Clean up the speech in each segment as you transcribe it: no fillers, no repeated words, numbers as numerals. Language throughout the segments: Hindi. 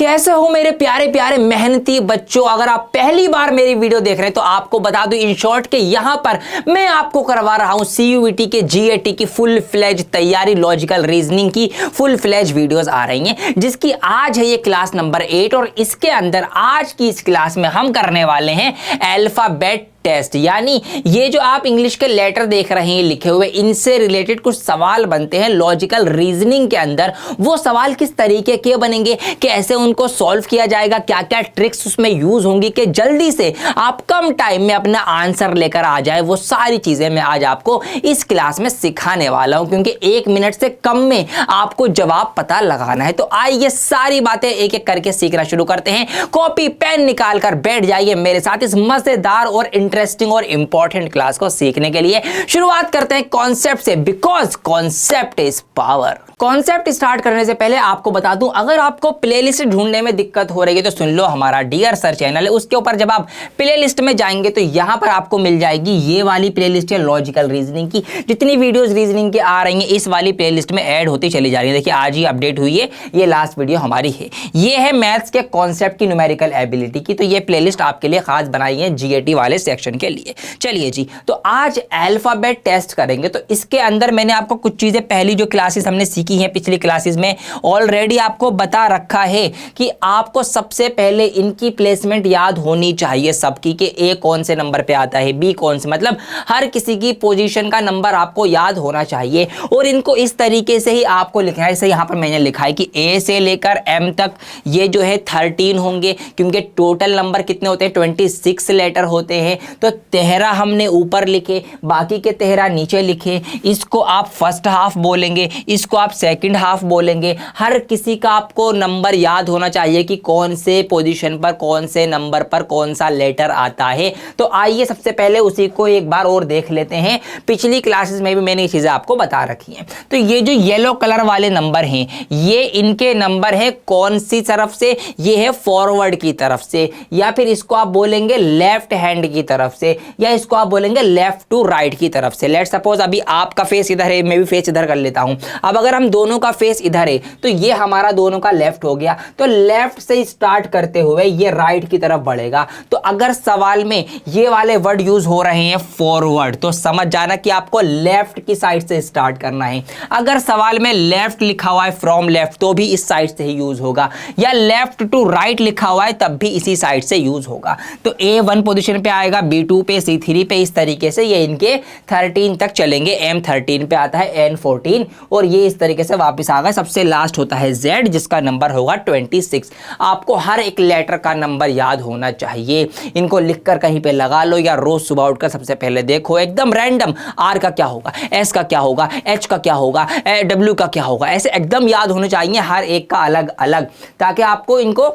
कैसे हो मेरे प्यारे प्यारे मेहनती बच्चों। अगर आप पहली बार मेरी वीडियो देख रहे हैं तो आपको बता दूं इन शॉर्ट के यहां पर मैं आपको करवा रहा हूं सीयूईटी के जीएटी की फुल फ्लेज तैयारी, लॉजिकल रीजनिंग की फुल फ्लेज वीडियोस आ रही हैं, जिसकी आज है ये क्लास नंबर 8 और इसके अंदर आज की इस क्लास में हम करने वाले हैं अल्फाबेट टेस्ट। यानी ये जो आप इंग्लिश के लेटर देख रहे हैं लिखे हुए, इनसे रिलेटेड कुछ सवाल बनते हैं लॉजिकल रीजनिंग के अंदर। वो सवाल किस तरीके के बनेंगे, कैसे उनको सॉल्व किया जाएगा, क्या क्या ट्रिक्स उसमें यूज होंगी कि जल्दी से आप कम टाइम में अपना आंसर लेकर आ जाए, वो सारी चीजें मैं आज आपको इस क्लास में सिखाने वाला हूं, क्योंकि 1 मिनट से कम में आपको जवाब पता लगाना है। तो आइए सारी बातें एक एक करके सीखना शुरू करते हैं। कॉपी पेन निकाल कर बैठ जाइए मेरे साथ इस मजेदार और इंटरेस्टिंग और इंपॉर्टेंट क्लास को सीखने के लिए। शुरुआत करते हैं कॉन्सेप्ट से, because concept is power. Concept start करने से पहले आपको बता दूं, अगर आपको प्लेलिस्ट ढूंढने में दिक्कत हो रही है तो सुन लो, हमारा डियर सर चैनल है, उसके ऊपर जब आप प्लेलिस्ट में जाएंगे तो यहां पर आपको मिल जाएगी ये वाली प्लेलिस्ट है लॉजिकल रीजनिंग की। जितनी वीडियोस रीजनिंग की आ रही हैं इस वाली प्लेलिस्ट में ऐड होती चली जा रही है। देखिए आज ही अपडेट हुई है, ये लास्ट वीडियो हमारी है। ये है मैथ्स के कॉन्सेप्ट की न्यूमेरिकल एबिलिटी की, तो ये प्लेलिस्ट आपके लिए खास बनाई है जीएटी वाले सेक्शन के लिए। चलिए जी, तो आज अल्फाबेट टेस्ट करेंगे। तो इसके अंदर मैंने आपको कुछ चीजें पहली जो क्लासेस हमने सीखी हैं पिछली क्लासेस में ऑलरेडी आपको बता रखा है कि आपको सबसे पहले इनकी प्लेसमेंट याद होनी चाहिए सबकी, कि ए कौन से नंबर पे आता है, बी कौन से, मतलब हर किसी की पोजीशन का नंबर आपको याद होना चाहिए। और इनको इस तरीके से ही आपको लिखना है। जैसे यहां पर मैंने लिखा है कि ए से लेकर एम तक ये जो है 13 होंगे, क्योंकि टोटल नंबर कितने होते हैं 26 लेटर होते हैं। तो 13 हमने ऊपर लिखे, बाकी के 13 नीचे लिखे। इसको आप फर्स्ट हाफ बोलेंगे, इसको आप सेकंड हाफ बोलेंगे। हर किसी का आपको नंबर याद होना चाहिए कि कौन से पोजीशन पर, कौन से नंबर पर कौन सा लेटर आता है। तो आइए सबसे पहले उसी को एक बार और देख लेते हैं। पिछली क्लासेस में भी मैंने ये चीजें आपको बता रखी हैं। तो ये जो येलो कलर वाले नंबर हैं, ये इनके नंबर है कौन सी तरफ से, ये है फॉरवर्ड की तरफ से, या फिर इसको आप बोलेंगे लेफ्ट हैंड की तरफ से, या इसको आप बोलेंगे लेफ्ट टू राइट की तरफ से। लेट सपोज अभी आपका फेस इधर है, मैं भी फेस इधर कर लेता हूं। अब अगर हम दोनों का फेस इधर है तो ये हमारा दोनों का लेफ्ट हो गया। तो लेफ्ट से स्टार्ट करते हुए ये राइट की तरफ बढ़ेगा। तो अगर सवाल में ये वाले वर्ड यूज हो रहे हैं फॉरवर्ड, तो समझ जाना कि आपको लेफ्ट की साइड से स्टार्ट करना है। अगर सवाल में लेफ्ट लिखा हुआ है फ्रॉम लेफ्ट, तो भी इस साइड से ही यूज होगा, या लेफ्ट टू राइट लिखा हुआ है तब भी इसी साइड से यूज होगा। तो A1 पोजीशन पे आएगा, B2 पे, C3 पे, इस तरीके से ये इनके 13 तक चलेंगे। M13 पे आता है, N14, और ये इस तरीके से वापस आ गए। सबसे लास्ट होता है Z, जिसका नंबर होगा 26। आपको हर एक लेटर का नंबर याद होना चाहिए। इनको लिखकर कहीं पे लगा लो, या रोज सुबह उठकर सबसे पहले देखो एकदम रैंडम, R का क्या होगा, S का क्या होगा, H का क्या होगा, W का क्या होगा, ऐसे एकदम याद होने चाहिए हर एक का अलग अलग, ताकि आपको इनको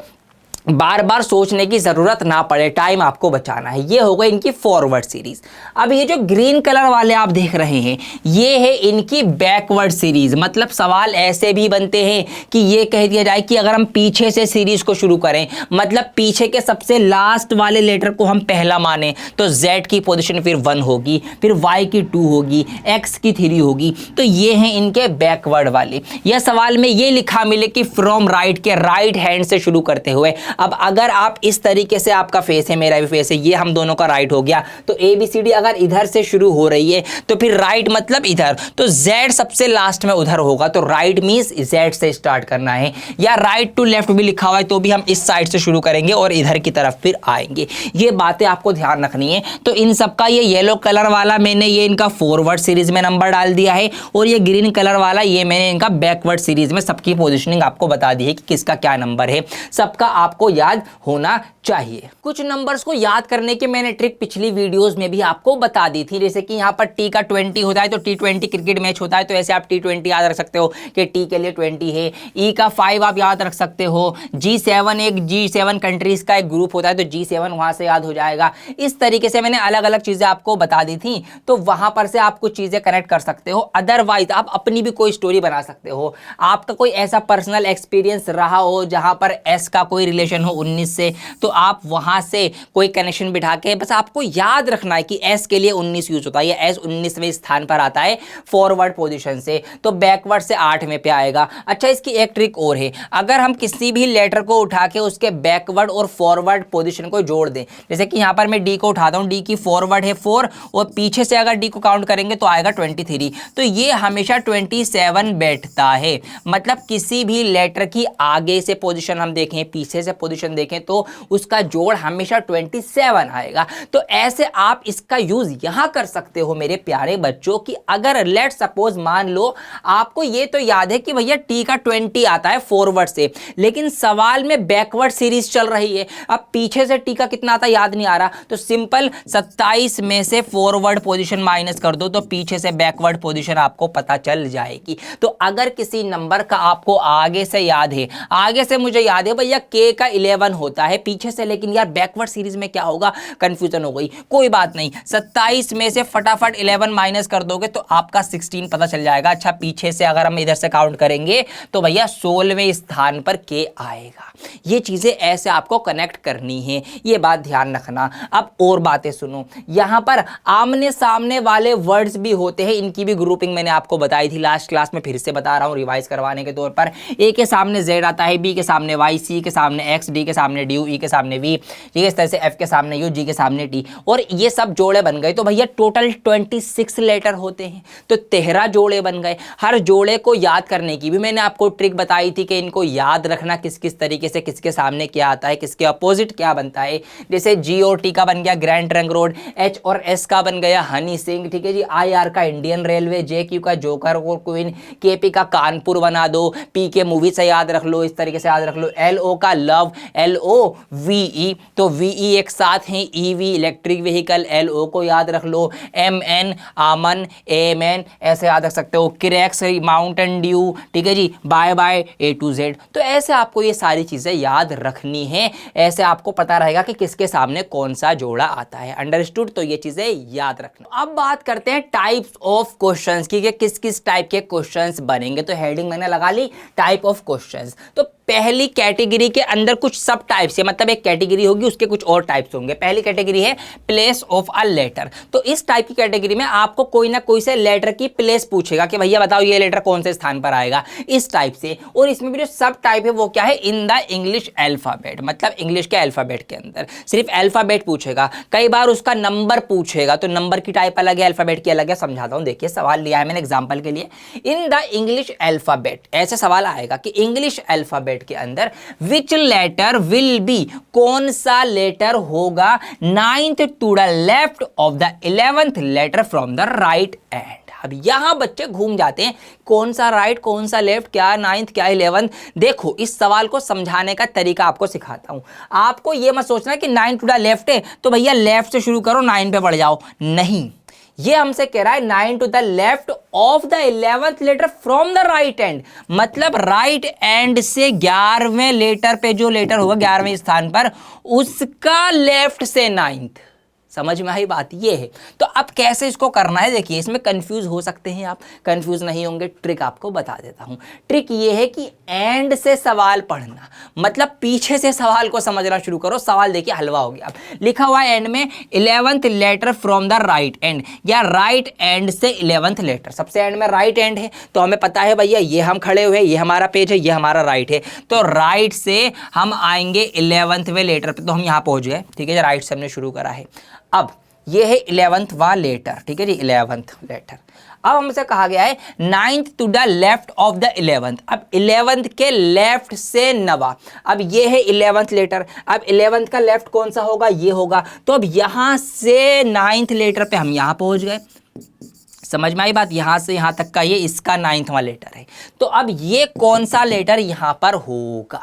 बार बार सोचने की जरूरत ना पड़े, टाइम आपको बचाना है। ये होगा इनकी फॉरवर्ड सीरीज। अब ये जो ग्रीन कलर वाले आप देख रहे हैं, ये है इनकी बैकवर्ड सीरीज। मतलब सवाल ऐसे भी बनते हैं कि ये कह दिया जाए कि अगर हम पीछे से सीरीज को शुरू करें, मतलब पीछे के सबसे लास्ट वाले लेटर को हम पहला माने, तो Z की पोजीशन फिर 1 होगी, फिर Y की 2 होगी, X की 3 होगी। तो ये हैं इनके बैकवर्ड वाले। यह सवाल में ये लिखा मिले कि फ्रॉम राइट, के राइट हैंड से शुरू करते हुए। अब अगर आप इस तरीके से, आपका फेस है, मेरा भी फेस है, ये हम दोनों का राइट हो गया, तो ABCD अगर इधर से शुरू हो रही है तो फिर राइट मतलब इधर, तो Z सबसे लास्ट में उधर होगा। तो राइट मींस Z से स्टार्ट करना है, या राइट टू लेफ्ट भी लिखा हुआ है तो भी हम इस साइड से शुरू करेंगे और इधर की तरफ फिर आएंगे। ये बातें आपको ध्यान रखनी है। तो इन सबका ये येलो कलर वाला मैंने ये इनका फॉरवर्ड सीरीज में नंबर डाल दिया है, और ये ग्रीन कलर वाला ये मैंने इनका बैकवर्ड सीरीज में सबकी पोजिशनिंग आपको बता दी है कि किसका क्या नंबर है। सबका आपको याद होना चाहिए। कुछ नंबर्स को याद करने की मैंने ट्रिक पिछली वीडियोस में भी आपको बता दी थी। जैसे कि यहाँ पर T का 20 होता है तो T20 क्रिकेट मैच होता है, तो ऐसे आप T20 याद रख सकते हो कि T के लिए 20 है। E का 5 आप याद रख सकते हो। G7 एक G7 कंट्रीज का एक ग्रुप होता है, तो G7 वहां से याद हो जाएगा। इस तरीके से मैंने अलग अलग चीजें आपको बता दी थी, तो वहां पर से आप कुछ चीजें कनेक्ट कर सकते हो। अदरवाइज आप अपनी भी कोई स्टोरी बना सकते हो। आपका कोई ऐसा पर्सनल एक्सपीरियंस रहा हो जहां पर S का कोई रिलेशन कनेक्शन हो 19 से, तो आप वहां से कोई कनेक्शन बिठा के, बस आपको याद रखना है कि एस के लिए 19 यूज होता है, एस 19वें स्थान पर आता है फॉरवर्ड पोजीशन से, तो बैकवर्ड से 8वें पे आएगा। अच्छा, इसकी एक ट्रिक और है, अगर हम किसी भी लेटर को उठा के उसके बैकवर्ड और फॉरवर्ड पोजीशन को जोड़ दें, जैसे कि यहां पर मैं डी को उठाता हूं, डी की फॉरवर्ड है 4 और पीछे से अगर डी को काउंट करेंगे तो आएगा 23, तो ये हमेशा 27 बैठता है। मतलब किसी भी लेटर की आगे से पोजीशन हम देखें, पीछे से पोजीशन देखें, तो उसका जोड़ हमेशा 27 आएगा। तो ऐसे आप इसका यूज यहां कर सकते हो मेरे प्यारे बच्चों कि अगर लेट सपोज मान लो आपको ये तो याद है कि भैया टी का 20 आता है फॉरवर्ड से, लेकिन सवाल में बैकवर्ड सीरीज चल रही है, अब पीछे से टी का कितना आता याद नहीं आ रहा, तो सिंपल 27 में से फॉरवर्ड पोजीशन माइनस कर दो तो पीछे से बैकवर्ड पोजीशन आपको पता चल जाएगी। तो अगर किसी नंबर का आपको आगे से याद है, आगे से मुझे याद है भैया के का 11 होता है पीछे से, लेकिन यार बैकवर्ड सीरीज में क्या होगा, कंफ्यूजन हो गई, कोई बात नहीं, 27 में से फटाफट 11 माइनस कर दोगे तो आपका 16 पता चल जाएगा। अच्छा, पीछे से अगर हम इधर से काउंट करेंगे तो भैया 16वें स्थान पर के आएगा। ये चीजें ऐसे आपको कनेक्ट करनी है, ये बात ध्यान रखना। अब और बातें सुनो, यहां पर आमने सामने वाले वर्ड्स भी होते हैं, इनकी भी ग्रुपिंग मैंने आपको बताई थी लास्ट क्लास में, फिर से बता रहा हूं रिवाइज करवाने के तौर पर। ए के सामने जेड आता है, बी के सामने वाई, सी के सामने एक्स, डी के सामने डी, ई के सामने वी, ठीक है, इस तरह से एफ के सामने यू, जी के सामने टी, और ये सब जोड़े बन गए। तो भैया टोटल 26 लेटर होते हैं, तो 13 जोड़े बन गए। हर जोड़े को याद करने की भी मैंने आपको ट्रिक बताई थी कि इनको याद रखना किस किस तरीके से, किसके सामने क्या आता है, किसके अपोजिट क्या बनता है। जैसे जी और टी का बन गया ग्रैंड ट्रंक रोड, एच और एस का बन गया हनी सिंह, ठीक है जी, आई आर का इंडियन रेलवे, जे क्यू का जोकर और क्वीन, के पी का कानपुर बना दो, पी के मूवी से याद रख लो, इस तरीके से याद रख लो, एल ओ का love, L O V E, तो वी ई एक साथ हैं, E V electric vehicle, L O को याद रख लो, M N Aman, M N ऐसे याद रख सकते हो, क्रैक्स माउंटेन ड्यू, ठीक है जी, bye bye A to Z. तो ऐसे आपको ये सारी चीजें याद रखनी है, ऐसे आपको पता रहेगा कि किसके सामने कौन सा जोड़ा आता है। अंडरस्टूड? तो ये चीजें याद रखना। अब बात करते हैं टाइप्स ऑफ क्वेश्चंस की, कि किस किस टाइप के क्वेश्चंस बनेंगे। तो हेडिंग मैंने लगा ली टाइप ऑफ क्वेश्चंस। तो पहली कैटेगरी के अंदर कुछ सब टाइप्स है, मतलब एक कैटेगरी होगी उसके कुछ और टाइप्स होंगे। पहली कैटेगरी है प्लेस ऑफ अ लेटर। तो इस टाइप की कैटेगरी में आपको कोई ना कोई से लेटर की प्लेस पूछेगा कि भैया बताओ ये लेटर कौन से स्थान पर आएगा, इस टाइप से। और इसमें भी जो सब टाइप है वो क्या है, इन द इंग्लिश अल्फाबेट, मतलब इंग्लिश के अल्फाबेट के अंदर सिर्फ अल्फाबेट पूछेगा। कई बार उसका नंबर पूछेगा, तो नंबर की टाइप अलग है, अल्फाबेट की अलग है। समझाता हूं, देखिए सवाल लिया है मैंने एग्जाम्पल के लिए। इन द इंग्लिश अल्फाबेट ऐसे सवाल आएगा कि इंग्लिश अल्फाबेट के अंदर विच लेटर विल बी, कौन सा लेटर होगा 9th to the left of the 11th letter from the right end. अब यहां बच्चे घूम जाते हैं, कौन सा राइट कौन सा लेफ्ट, क्या 9th क्या 11th। देखो इस सवाल को समझाने का तरीका आपको सिखाता हूं। आपको यह मत सोचना कि 9 टू द लेफ्ट है तो भैया लेफ्ट से शुरू करो 9 पे बढ़ जाओ, नहीं। ये हमसे कह रहा है 9 to the left of the 11th letter from the right end, मतलब राइट एंड से 11वें लेटर पे जो लेटर होगा 11वें स्थान पर, उसका लेफ्ट से 9th। समझ में आई बात? ये है। तो अब कैसे इसको करना है, देखिए इसमें कंफ्यूज हो सकते हैं आप, कंफ्यूज नहीं होंगे, ट्रिक आपको बता देता हूं। ट्रिक ये है कि एंड से सवाल पढ़ना, मतलब पीछे से सवाल को समझना शुरू करो। सवाल देखिए हलवा हो गया, लिखा हुआ है एंड में 11th letter from the right end, या राइट एंड से 11th लेटर, सबसे एंड में राइट एंड है, तो हमें पता है भैया ये हम खड़े हुए, ये हमारा पेज है, ये हमारा राइट है, तो राइट से हम आएंगे 11वें लेटर पे, तो हम यहां पहुंच गए, ठीक है, राइट से हमने शुरू करा है। अब ये है 11वां लेटर, ठीक है जी, 11th लेटर। अब हमसे कहा गया है 9th to the left of the 11th। अब 11th के लेफ्ट से 9वां, अब ये है 11th लेटर, अब 11th का लेफ्ट कौन सा होगा, ये होगा। तो अब यहां से 9th लेटर पे हम यहां पहुंच गए। समझ में आई बात? यहां से यहां तक का ये इसका 9वां लेटर है। तो अब ये कौन सा लेटर यहां पर होगा,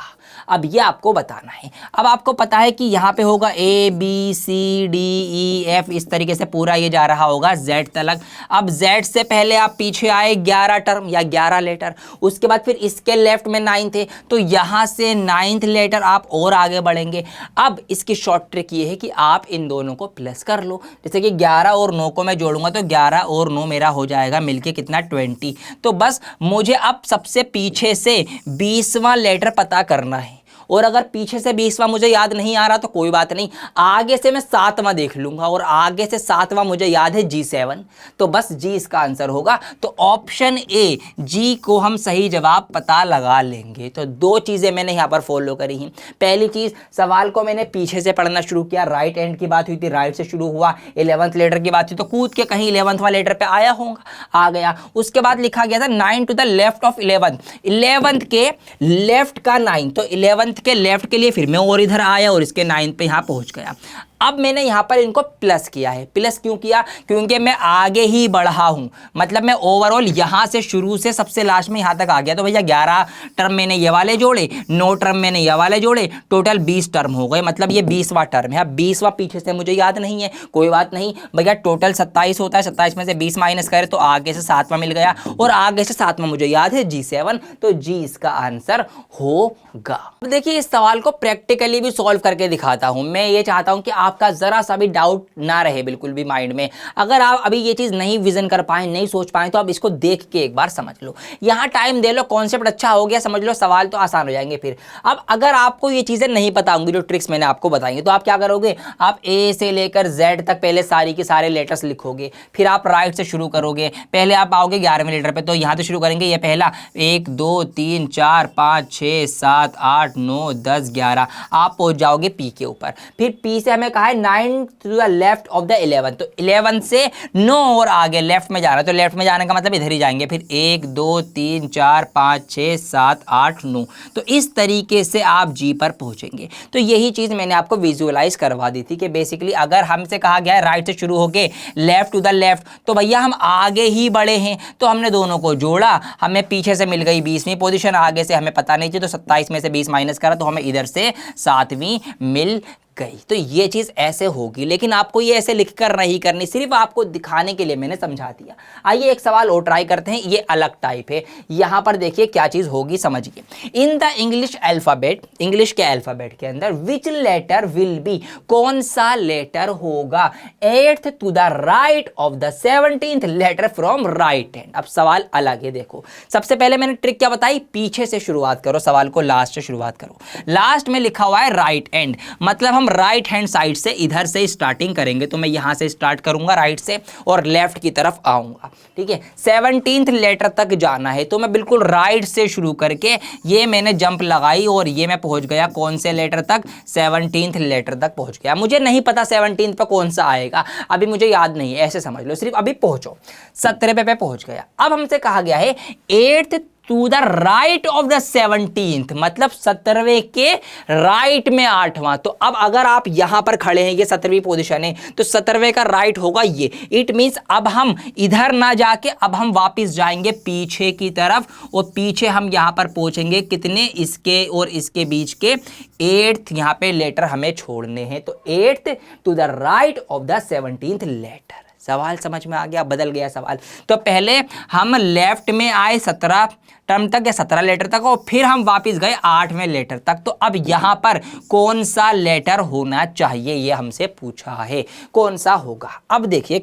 अब ये आपको बताना है। अब आपको पता है कि यहाँ पे होगा A B C D E F, इस तरीके से पूरा ये जा रहा होगा जेड तक। अब जेड से पहले आप पीछे आए 11 टर्म या 11 लेटर, उसके बाद फिर इसके लेफ्ट में 9th है, तो यहाँ से 9th लेटर आप और आगे बढ़ेंगे। अब इसकी शॉर्ट ट्रिक ये है कि आप इन दोनों को प्लस कर लो, जैसे कि 11 और 9 को मैं जोड़ूंगा तो 11 और 9 मेरा हो जाएगा मिलके कितना 20। तो बस मुझे अब सबसे पीछे से 20वां लेटर पता करना है, और अगर पीछे से 20वां मुझे याद नहीं आ रहा तो कोई बात नहीं, आगे से मैं 7वां देख लूंगा और आगे से 7वां मुझे याद है G7, तो बस G इसका आंसर होगा। तो ऑप्शन ए G को हम सही जवाब पता लगा लेंगे। तो दो चीजें मैंने यहां पर फॉलो करी हैं। पहली चीज, सवाल को मैंने पीछे से पढ़ना शुरू किया, राइट एंड की बात हुई थी, राइट से शुरू हुआ, 11th लेटर की बात हुई तो कूद के कहीं 11वां लेटर पे आया होगा, आ गया। उसके बाद लिखा गया था 9 to the left of 11th के लेफ्ट का 9, तो 11th के लेफ्ट के लिए फिर मैं और इधर आया और इसके 9 पे यहां पहुंच गया। अब मैंने यहां पर इनको प्लस किया है। प्लस क्यों किया? क्योंकि मैं आगे ही बढ़ा हूं, मतलब मैं ओवरऑल यहां से शुरू से सबसे लास्ट में यहां तक आ गया। तो भैया 11 टर्म मैंने ये वाले जोड़े, 9 टर्म मैंने ये वाले जोड़े, टोटल 20 टर्म हो गए, मतलब ये 20वां टर्म है। अब 20वां पीछे से मुझे याद नहीं है, कोई बात नहीं भैया, टोटल 27 होता है, 27 में से 20 माइनस करें तो आगे से 7वां मिल गया और आगे से 7वां मुझे याद है G7, तो G इसका आंसर होगा। अब देखिए इस सवाल को प्रैक्टिकली भी सॉल्व करके दिखाता हूं। मैं ये चाहता हूं कि आपका जरा सा भी डाउट ना रहे बिल्कुल भी माइंड में। अगर आप अभी ये चीज नहीं विजन कर पाए, नहीं सोच पाए, तो आप इसको देख के एक बार समझ लो, यहां टाइम दे लो, कॉन्सेप्ट अच्छा हो गया, समझ लो, सवाल तो आसान हो जाएंगे फिर। अब अगर आपको ये चीजें नहीं पता होंगी, जो ट्रिक्स मैंने आपको बताएंगे, तो आप क्या करोगे, आप ए से लेकर Z तक पहले सारी के सारे लेटर्स लिखोगे, फिर आप राइट से शुरू करोगे। पहले आप आओगे 11वें लेटर पे, तो यहां से शुरू करेंगे, ये पहला 1 2 3 4 5 6 7 8 9 10 11, आप पहुंच जाओगे P के ऊपर। फिर P से हमें कहा है 9 to the left of the 11, तो 11 से 9 और आगे लेफ्ट में जाना है, तो लेफ्ट में जाने का मतलब इधर ही जाएंगे। फिर 1 2 3 4 5 6 7 8 9, तो इस तरीके से आप G पर पहुंचेंगे। तो यही चीज मैंने आपको विजुअलाइज करवा दी थी कि बेसिकली अगर हमसे कहा गया है राइट से शुरू होके लेफ्ट टू द लेफ्ट, तो भैया हम आगे ही बढ़े हैं, तो हमने दोनों को जोड़ा, हमें पीछे से मिल गई 20वीं पोजीशन, आगे से हमें पता नहीं थी, तो 27 में से 20 माइनस करा तो हमें इधर से 7वीं मिल गई। तो ये चीज ऐसे होगी, लेकिन आपको ये ऐसे लिखकर नहीं करनी, सिर्फ आपको दिखाने के लिए मैंने समझा दिया। आइए एक सवाल और ट्राई करते हैं, ये अलग टाइप है। यहां पर देखिए क्या चीज होगी, समझिए। इन द इंग्लिश अल्फाबेट, इंग्लिश के अल्फाबेट के अंदर विच लेटर विल बी, कौन सा लेटर होगा 8th to the right of the 17th letter from right hand. अब सवाल अलग है, देखो सबसे पहले मैंने ट्रिक क्या बताई, पीछे से शुरुआत करो, सवाल को लास्ट से शुरुआत करो। लास्ट में लिखा हुआ है राइट हैंड, मतलब हम राइट हैंड साइड से इधर से स्टार्टिंग करेंगे, तो मैं यहां से स्टार्ट करूंगा राइट से और लेफ्ट की तरफ आऊंगा, ठीक है। 17th लेटर तक जाना है, तो मैं बिल्कुल राइट से शुरू करके ये मैंने जंप लगाई और ये मैं पहुंच गया कौन से लेटर तक, 17th लेटर तक पहुंच गया। मुझे नहीं पता 17th पे कौन सा आएगा, अभी मुझे याद नहीं है, ऐसे समझ लो, सिर्फ अभी पहुंचो, 17 पे पहुंच गया। अब हमसे कहा गया है 8th to the right of the 17th, मतलब 17वें के राइट में 8वां। तो अब अगर आप यहां पर खड़े हैं, ये 17वीं पोजीशन है, तो 17वें का राइट होगा ये। इट मींस अब हम इधर ना जाके अब हम वापस जाएंगे पीछे की तरफ, और पीछे हम यहां पर पहुंचेंगे कितने, इसके और इसके बीच के 8th यहां पे लेटर हमें छोड़ने हैं, तो 8th to the right of the 17th letter. सवाल समझ में आ गया, बदल गया सवाल। तो पहले हम लेफ्ट में आए 17 टर्म तक या 17 लेटर तक, और फिर हम वापस गए 8वें लेटर तक। तो अब यहां पर कौन सा लेटर होना चाहिए, ये हमसे पूछा है, कौन सा होगा। अब देखिए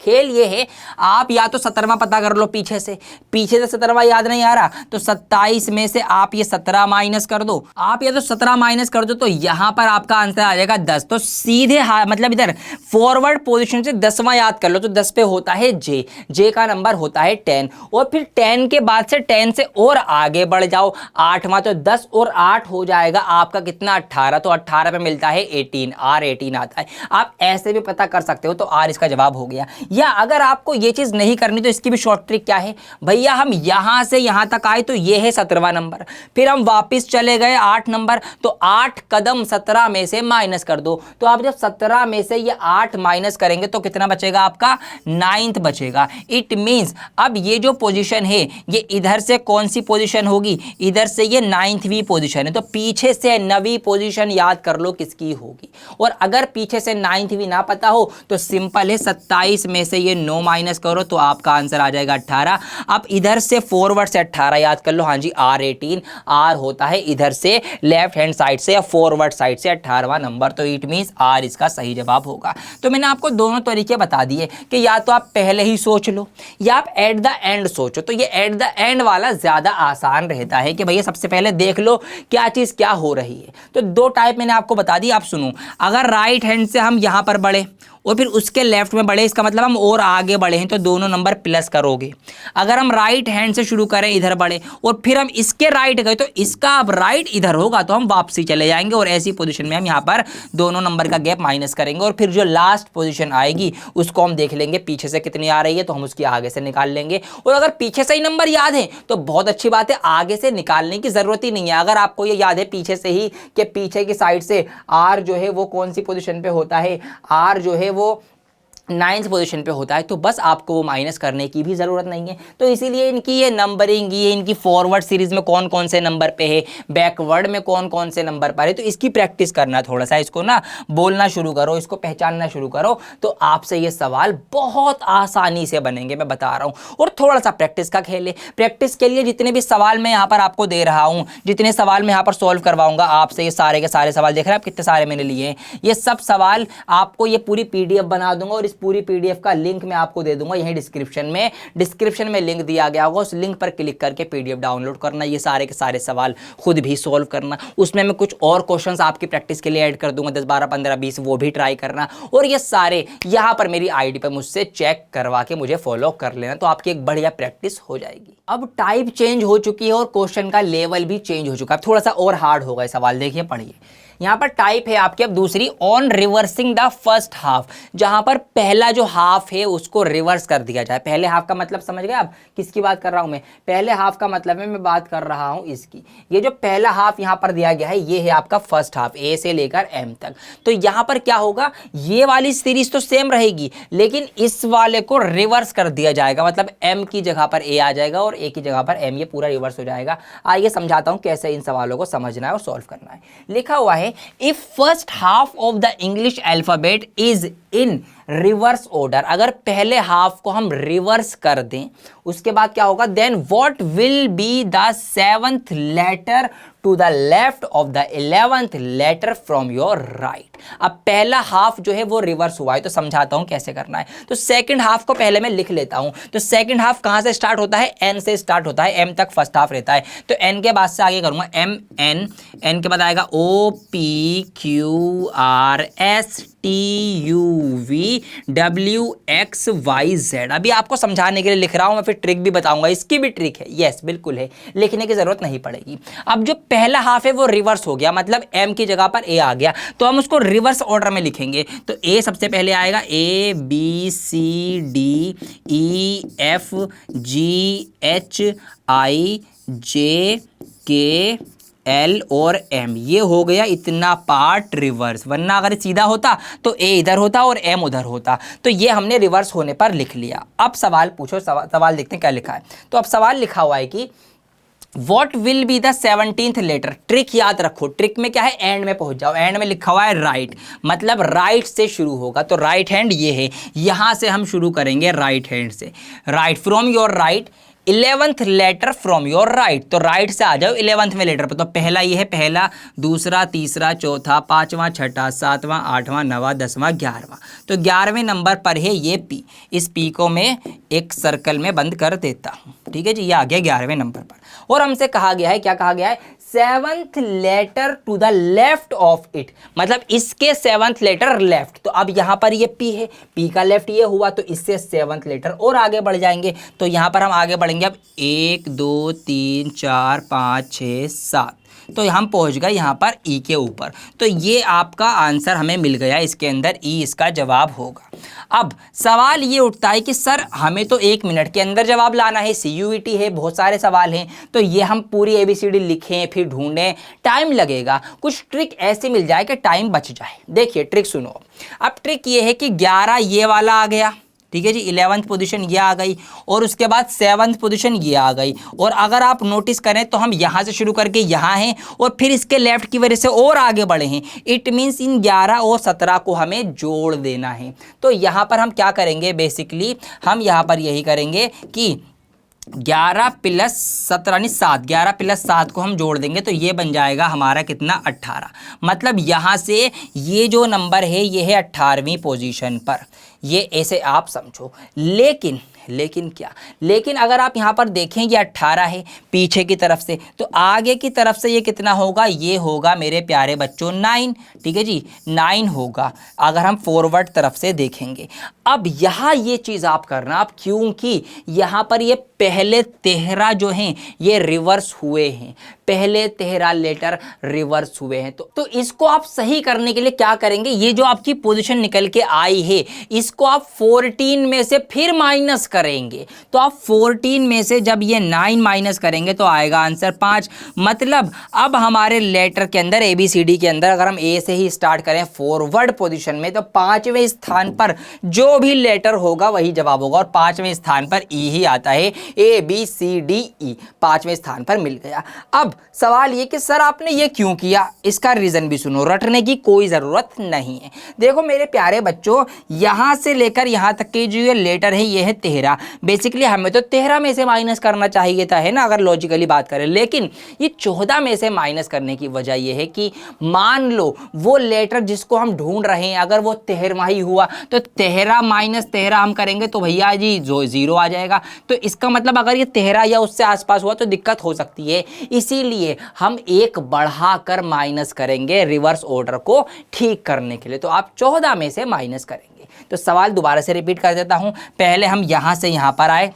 खेल ये है, आप या तो 17वां पता कर लो पीछे से 17वां याद नहीं आ रहा तो 27 में से आप ये 17 माइनस कर दो, आप या तो 17 माइनस कर दो, तो यहां पर आपका आंसर आ जाएगा 10। तो सीधे मतलब इधर फॉरवर्ड पोजीशन से 10वां याद कर लो, तो 10 पे होता है जे का नंबर होता है 10, और फिर 10 के बाद से 10 से और आगे बढ़ जाओ 8वां, तो 10 और 8 हो जाएगा आपका कितना, 18। तो 18 पे मिलता है 18, R18 आता है। आप ऐसे भी पता कर सकते हो, तो R इसका जवाब हो गया। या अगर आपको ये चीज नहीं करनी तो इसकी भी शॉर्ट ट्रिक क्या है भैया, हम यहां से यहां तक आए तो ये है 17वां नंबर, फिर हम वापस चले गए 8 नंबर, तो 8 कदम 17 में से माइनस कर दो। तो आप जब 17 में से ये 8 माइनस करेंगे तो कितना बचेगा आपका, 9th बचेगा। इट मींस अब ये जो पोजीशन है ये इधर से कौन सी पोजीशन होगी, इधर से ये 9वीं पोजीशन है, तो पीछे से 9वीं पोजीशन याद कर लो किसकी होगी। और अगर पीछे से 9वीं ना पता हो तो सिंपल है, 27 में से ये 9 माइनस करो तो आपका आंसर आ जाएगा 18। अब इधर से फॉरवर्ड से 18 याद कर लो, हाँ जी R18, R होता है इधर से लेफ्ट हैंड साइड से या फॉरवर्ड साइड से 18वां नंबर, तो इट मीन्स R इसका सही जवाब होगा। तो मैंने आपको दोनों तरीके बता दिए कि या तो आप पहले ही सोच लो या आप एट द एंड सोचो। तो ये एट द एंड वाला ज़्यादा आसान रहता है कि भैया सबसे पहले देख लो क्या चीज़ क्या हो रही है। तो दो टाइप मैंने आपको बता दी, आप सुनो। अगर राइट हैंड से हम यहाँ पर बढ़े और फिर उसके लेफ्ट में बढ़े, इसका मतलब हम और आगे बढ़े हैं तो दोनों नंबर प्लस करोगे। अगर हम राइट हैंड से शुरू करें, इधर बढ़े और फिर हम इसके राइट गए तो इसका अब राइट इधर होगा तो हम वापसी चले जाएंगे और ऐसी पोजीशन में हम यहाँ पर दोनों नंबर का गैप माइनस करेंगे और फिर जो लास्ट पोजीशन आएगी उसको हम देख लेंगे पीछे से कितनी आ रही है तो हम उसकी आगे से निकाल लेंगे। और अगर पीछे से ही नंबर याद है तो बहुत अच्छी बात है, आगे से निकालने की जरूरत ही नहीं है। अगर आपको ये याद है पीछे से ही कि पीछे की साइड से आर जो है वो कौन सी पोजीशन पे होता है, आर जो है वो 9th पोजीशन पे होता है, तो बस आपको वो माइनस करने की भी ज़रूरत नहीं है। तो इसीलिए इनकी ये नंबरिंग, ये इनकी फॉरवर्ड सीरीज़ में कौन कौन से नंबर पे है, बैकवर्ड में कौन कौन से नंबर पर है, तो इसकी प्रैक्टिस करना, थोड़ा सा इसको ना बोलना शुरू करो, इसको पहचानना शुरू करो, तो आपसे ये सवाल बहुत आसानी से बनेंगे, मैं बता रहा हूँ। और थोड़ा सा प्रैक्टिस का खेल है। प्रैक्टिस के लिए जितने भी सवाल मैं यहाँ पर आपको दे रहा हूँ, जितने सवाल मैं यहाँ पर सॉल्व करवाऊँगा आपसे, ये सारे के सारे सवाल देख रहे हैं आप कितने सारे मैंने लिए हैं, ये सब सवाल आपको ये पूरी PDF बना दूंगा और पूरी PDF का लिंक मैं आपको दे दूंगा यहीं डिस्क्रिप्शन में लिंक दिया गया होगा, उस लिंक पर क्लिक करके PDF डाउनलोड करना, ये सारे के सारे सवाल खुद भी सॉल्व करना। उसमें मैं कुछ और क्वेश्चंस आपकी प्रैक्टिस के लिए ऐड कर दूंगा, 10 12 15 20, वो भी ट्राई करना। और ये सारे यहाँ पर मेरी ID पर मुझसे चेक करवा के मुझे फॉलो कर लेना, तो आपकी एक बढ़िया प्रैक्टिस हो जाएगी। अब टाइप चेंज हो चुकी है और क्वेश्चन का लेवल भी चेंज हो चुका है, थोड़ा सा और हार्ड होगा ये सवाल। देखिए पढ़िए, यहाँ पर टाइप है आपकी अब दूसरी, on reversing the first half, जहां पर पहला जो हाफ है उसको रिवर्स कर दिया जाए। पहले हाफ का मतलब समझ गए आप किसकी बात कर रहा हूं मैं? पहले हाफ का मतलब है मैं बात कर रहा हूं इसकी। ये जो पहला हाफ यहाँ पर दिया गया है ये है आपका फर्स्ट हाफ, ए से लेकर एम तक। तो यहाँ पर क्या होगा, ये वाली सीरीज तो सेम रहेगी लेकिन इस वाले को रिवर्स कर दिया जाएगा, मतलब एम की जगह पर ए आ जाएगा और ए की जगह पर एम, ये पूरा रिवर्स हो जाएगा। आइए समझाता हूं कैसे इन सवालों को समझना है और सॉल्व करना है। लिखा हुआ है if first half of the English alphabet is in reverse order, अगर पहले हाफ को हम रिवर्स कर दें उसके बाद क्या होगा, then what will be the 7th letter to the left of the 11th letter from your right. अब पहला हाफ जो है वो रिवर्स हुआ है, तो समझाता हूं कैसे करना है। तो सेकंड हाफ को पहले मैं लिख लेता हूं। तो सेकंड हाफ कहां से स्टार्ट होता है, एन से स्टार्ट होता है, एम तक फर्स्ट हाफ रहता है। तो एन के बाद से आगे करूंगा एम एन, एन के बाद आएगा O P Q R S T U V W X Y Z. अभी आपको समझाने के लिए लिख रहा हूं, मैं फिर ट्रिक भी बताऊंगा, इसकी भी ट्रिक है, यस बिल्कुल है, लिखने की जरूरत नहीं पड़ेगी। अब जो पहला हाफ है वो रिवर्स हो गया, मतलब एम की जगह पर ए आ गया, तो हम उसको रिवर्स ऑर्डर में लिखेंगे। तो ए सबसे पहले आएगा, A B C D E F G H I J K L और एम, ये हो गया इतना पार्ट रिवर्स, वरना अगर सीधा होता तो ए इधर होता और एम उधर होता। तो ये हमने रिवर्स होने पर लिख लिया। अब सवाल पूछो, सवाल देखते हैं क्या लिखा है। तो अब सवाल लिखा हुआ है कि What will be the 17th letter. Trick याद रखो, ट्रिक में क्या है, एंड में पहुंच जाओ। एंड में लिखा हुआ है राइट, मतलब राइट से शुरू होगा, तो राइट हैंड ये है, यहां से हम शुरू करेंगे राइट हैंड से। Right from your right 11th letter from your right, तो राइट से आ जाओ 11वें लेटर पर। तो पहला ये है, पहला, दूसरा, तीसरा, चौथा, पांचवा, छठा, सातवां, आठवां, नवा, 10वां, 11वां। तो 11वें नंबर पर है ये पी। इस पी को मैं एक सर्कल में बंद कर देता हूं, ठीक है जी, ये आ गया 11वें नंबर पर। और हमसे कहा गया है, क्या कहा गया है, 7th letter to the left of it, मतलब इसके 7th लेटर लेफ्ट। तो अब यहां पर ये पी है, पी का लेफ्ट ये हुआ, तो इससे 7th लेटर और आगे बढ़ जाएंगे। तो यहां पर हम आगे बढ़ेंगे अब 1 2 3 4 5 6 7, तो हम पहुंच गए यहाँ पर ई के ऊपर। तो ये आपका आंसर हमें मिल गया, इसके अंदर ई इसका जवाब होगा। अब सवाल ये उठता है कि सर हमें तो 1 मिनट के अंदर जवाब लाना है, CUET है, बहुत सारे सवाल हैं, तो ये हम पूरी ABCD लिखें फिर ढूंढें, टाइम लगेगा। कुछ ट्रिक ऐसी मिल जाए कि टाइम बच जाए। देखिए ट्रिक सुनो। अब ट्रिक ये है कि 11 ये वाला आ गया, ठीक है जी, 11th पोजीशन ये आ गई और उसके बाद 7th पोजीशन ये आ गई। और अगर आप नोटिस करें तो हम यहाँ से शुरू करके यहाँ हैं और फिर इसके लेफ्ट की वजह से और आगे बढ़े हैं। इट मीन्स इन 11 और 17 को हमें जोड़ देना है। तो यहाँ पर हम क्या करेंगे, बेसिकली हम यहाँ पर यही करेंगे कि 11 प्लस 17 यानी 7, 11 प्लस 7 को हम जोड़ देंगे तो ये बन जाएगा हमारा कितना, 18। मतलब यहाँ से ये जो नंबर है ये है 18वीं पोजीशन पर, ये ऐसे आप समझो। लेकिन क्या, लेकिन अगर आप यहाँ पर देखें ये 18 है पीछे की तरफ से, तो आगे की तरफ से ये कितना होगा, ये होगा मेरे प्यारे बच्चों 9। ठीक है जी, 9 होगा अगर हम फॉरवर्ड तरफ से देखेंगे। अब यहाँ ये चीज़ आप करना आप, क्योंकि यहाँ पर ये पहले 13 जो हैं ये रिवर्स हुए हैं, पहले 13 लेटर रिवर्स हुए हैं। तो इसको आप सही करने के लिए क्या करेंगे, ये जो आपकी पोजीशन निकल के आई है इसको आप 14 में से फिर माइनस करेंगे। तो आप 14 में से जब ये 9 माइनस करेंगे तो आएगा आंसर 5। मतलब अब हमारे लेटर के अंदर ABCD के अंदर अगर हम A से ही स्टार्ट करें फॉरवर्ड पोजीशन में, तो 5वें स्थान पर जो भी लेटर होगा वही जवाब होगा। और 5वें स्थान पर E ही आता है, ABCDE 5वें स्थान पर मिल गया। अब सवाल ये कि सर आपने ये क्यों किया, इसका रीजन भी सुनो, रटने की कोई ज़रूरत नहीं है। देखो मेरे प्यारे बच्चों, यहाँ से लेकर यहाँ तक के जो ये लेटर है ये है 13। बेसिकली हमें तो 13 में से माइनस करना चाहिए था, है ना, अगर लॉजिकली बात करें। लेकिन ये 14 में से माइनस करने की वजह ये है कि मान लो वो लेटर जिसको हम ढूंढ रहे हैं अगर वो 13वां ही हुआ तो 13 माइनस 13 हम करेंगे तो भैया जी जो 0 आ जाएगा। तो इसका मतलब अगर ये 13 या उससे आसपास हुआ तो दिक्कत हो सकती है। इसीलिए हम एक बढ़ाकर माइनस करेंगे रिवर्स ऑर्डर को ठीक करने के लिए। तो आप 14 में से माइनस करेंगे। तो सवाल दोबारा से रिपीट कर देता हूं, पहले हम यहां से यहां पर आए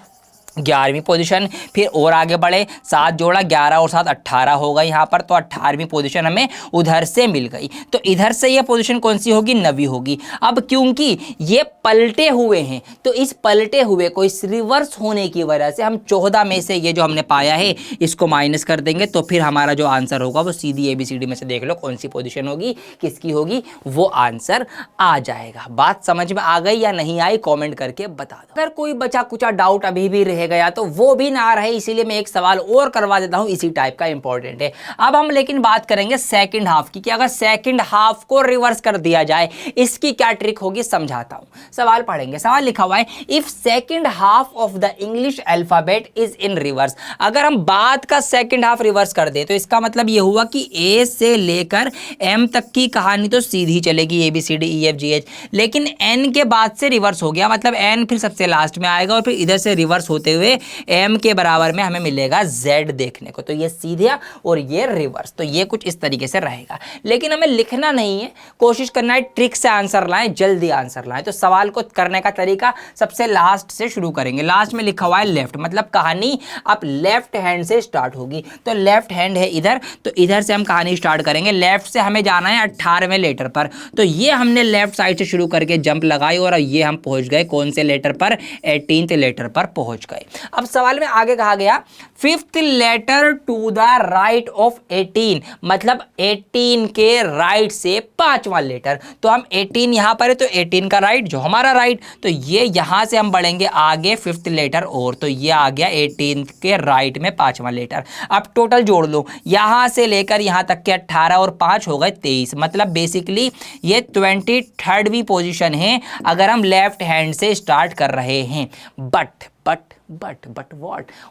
11वीं पोजीशन, फिर और आगे बढ़े, 7 जोड़ा 11 और 7 18 होगा यहाँ पर। तो 18वीं पोजीशन हमें उधर से मिल गई। तो इधर से ये पोजीशन कौन सी होगी, 9वीं होगी। अब क्योंकि ये पलटे हुए हैं तो इस पलटे हुए को इस रिवर्स होने की वजह से हम 14 में से ये जो हमने पाया है इसको माइनस कर देंगे। तो फिर हमारा जो आंसर होगा वो सीधी ABCD में से देख लो कौन सी पोजीशन होगी, किसकी होगी, वो आंसर आ जाएगा। बात समझ में आ गई या नहीं आई, कॉमेंट करके बता दो। अगर कोई बचा कुचा डाउट अभी भी रह गया तो वो भी ना रहे, इसीलिए मैं एक सवाल और करवा देता हूं, इसी टाइप का इंपॉर्टेंट है। अब हम लेकिन बात करेंगे सेकंड हाफ की, कि अगर सेकंड हाफ को रिवर्स कर दिया जाए इसकी क्या ट्रिक होगी, समझाता हूं। सवाल पढ़ेंगे, सवाल लिखा हुआ है if second half of the English alphabet is in reverse. अगर हम बात का सेकंड हाफ रिवर्स कर दे तो इसका मतलब यह हुआ कि A से लेकर M तक की कहानी तो सीधी चलेगी ABCDEFGH, लेकिन N के बाद से रिवर्स हो गया, मतलब N फिर सबसे लास्ट में आएगा और फिर इधर से रिवर्स होते हुए M के बराबर में हमें मिलेगा Z देखने को। तो ये सीधा और ये रिवर्स, तो ये कुछ इस तरीके से रहेगा। लेकिन हमें लिखना नहीं है, कोशिश करना है ट्रिक से आंसर लाएं, जल्दी आंसर लाएं। तो सवाल को करने का तरीका सबसे लास्ट से शुरू करेंगे। लास्ट में लिखा हुआ है लेफ्ट, मतलब कहानी अब लेफ्ट हैंड से स्टार्ट होगी। तो लेफ्ट हैंड है इधर, तो इधर से हम कहानी स्टार्ट करेंगे। लेफ्ट से हमें जाना है 18वें लेटर पर, तो ये हमने लेफ्ट साइड से शुरू करके जंप लगाई और ये हम पहुंच गए कौन से लेटर पर, 18th लेटर पर पहुंच गए। अब सवाल में आगे कहा गया 5th letter to the right of 18, मतलब 18 के राइट से 5वां लेटर। तो हम 18 यहां पर है तो 18 का राइट जो हमारा राइट, तो ये यहां से हम बढ़ेंगे आगे 5th लेटर और, तो ये आ गया 18 के राइट में 5वां लेटर। अब टोटल जोड़ लो, यहां से लेकर यहां तक के 18 और 5 हो गए 23, मतलब बेसिकली ये 23वीं पोजीशन है अगर हम लेफ्ट हैंड से स्टार्ट कर रहे हैं।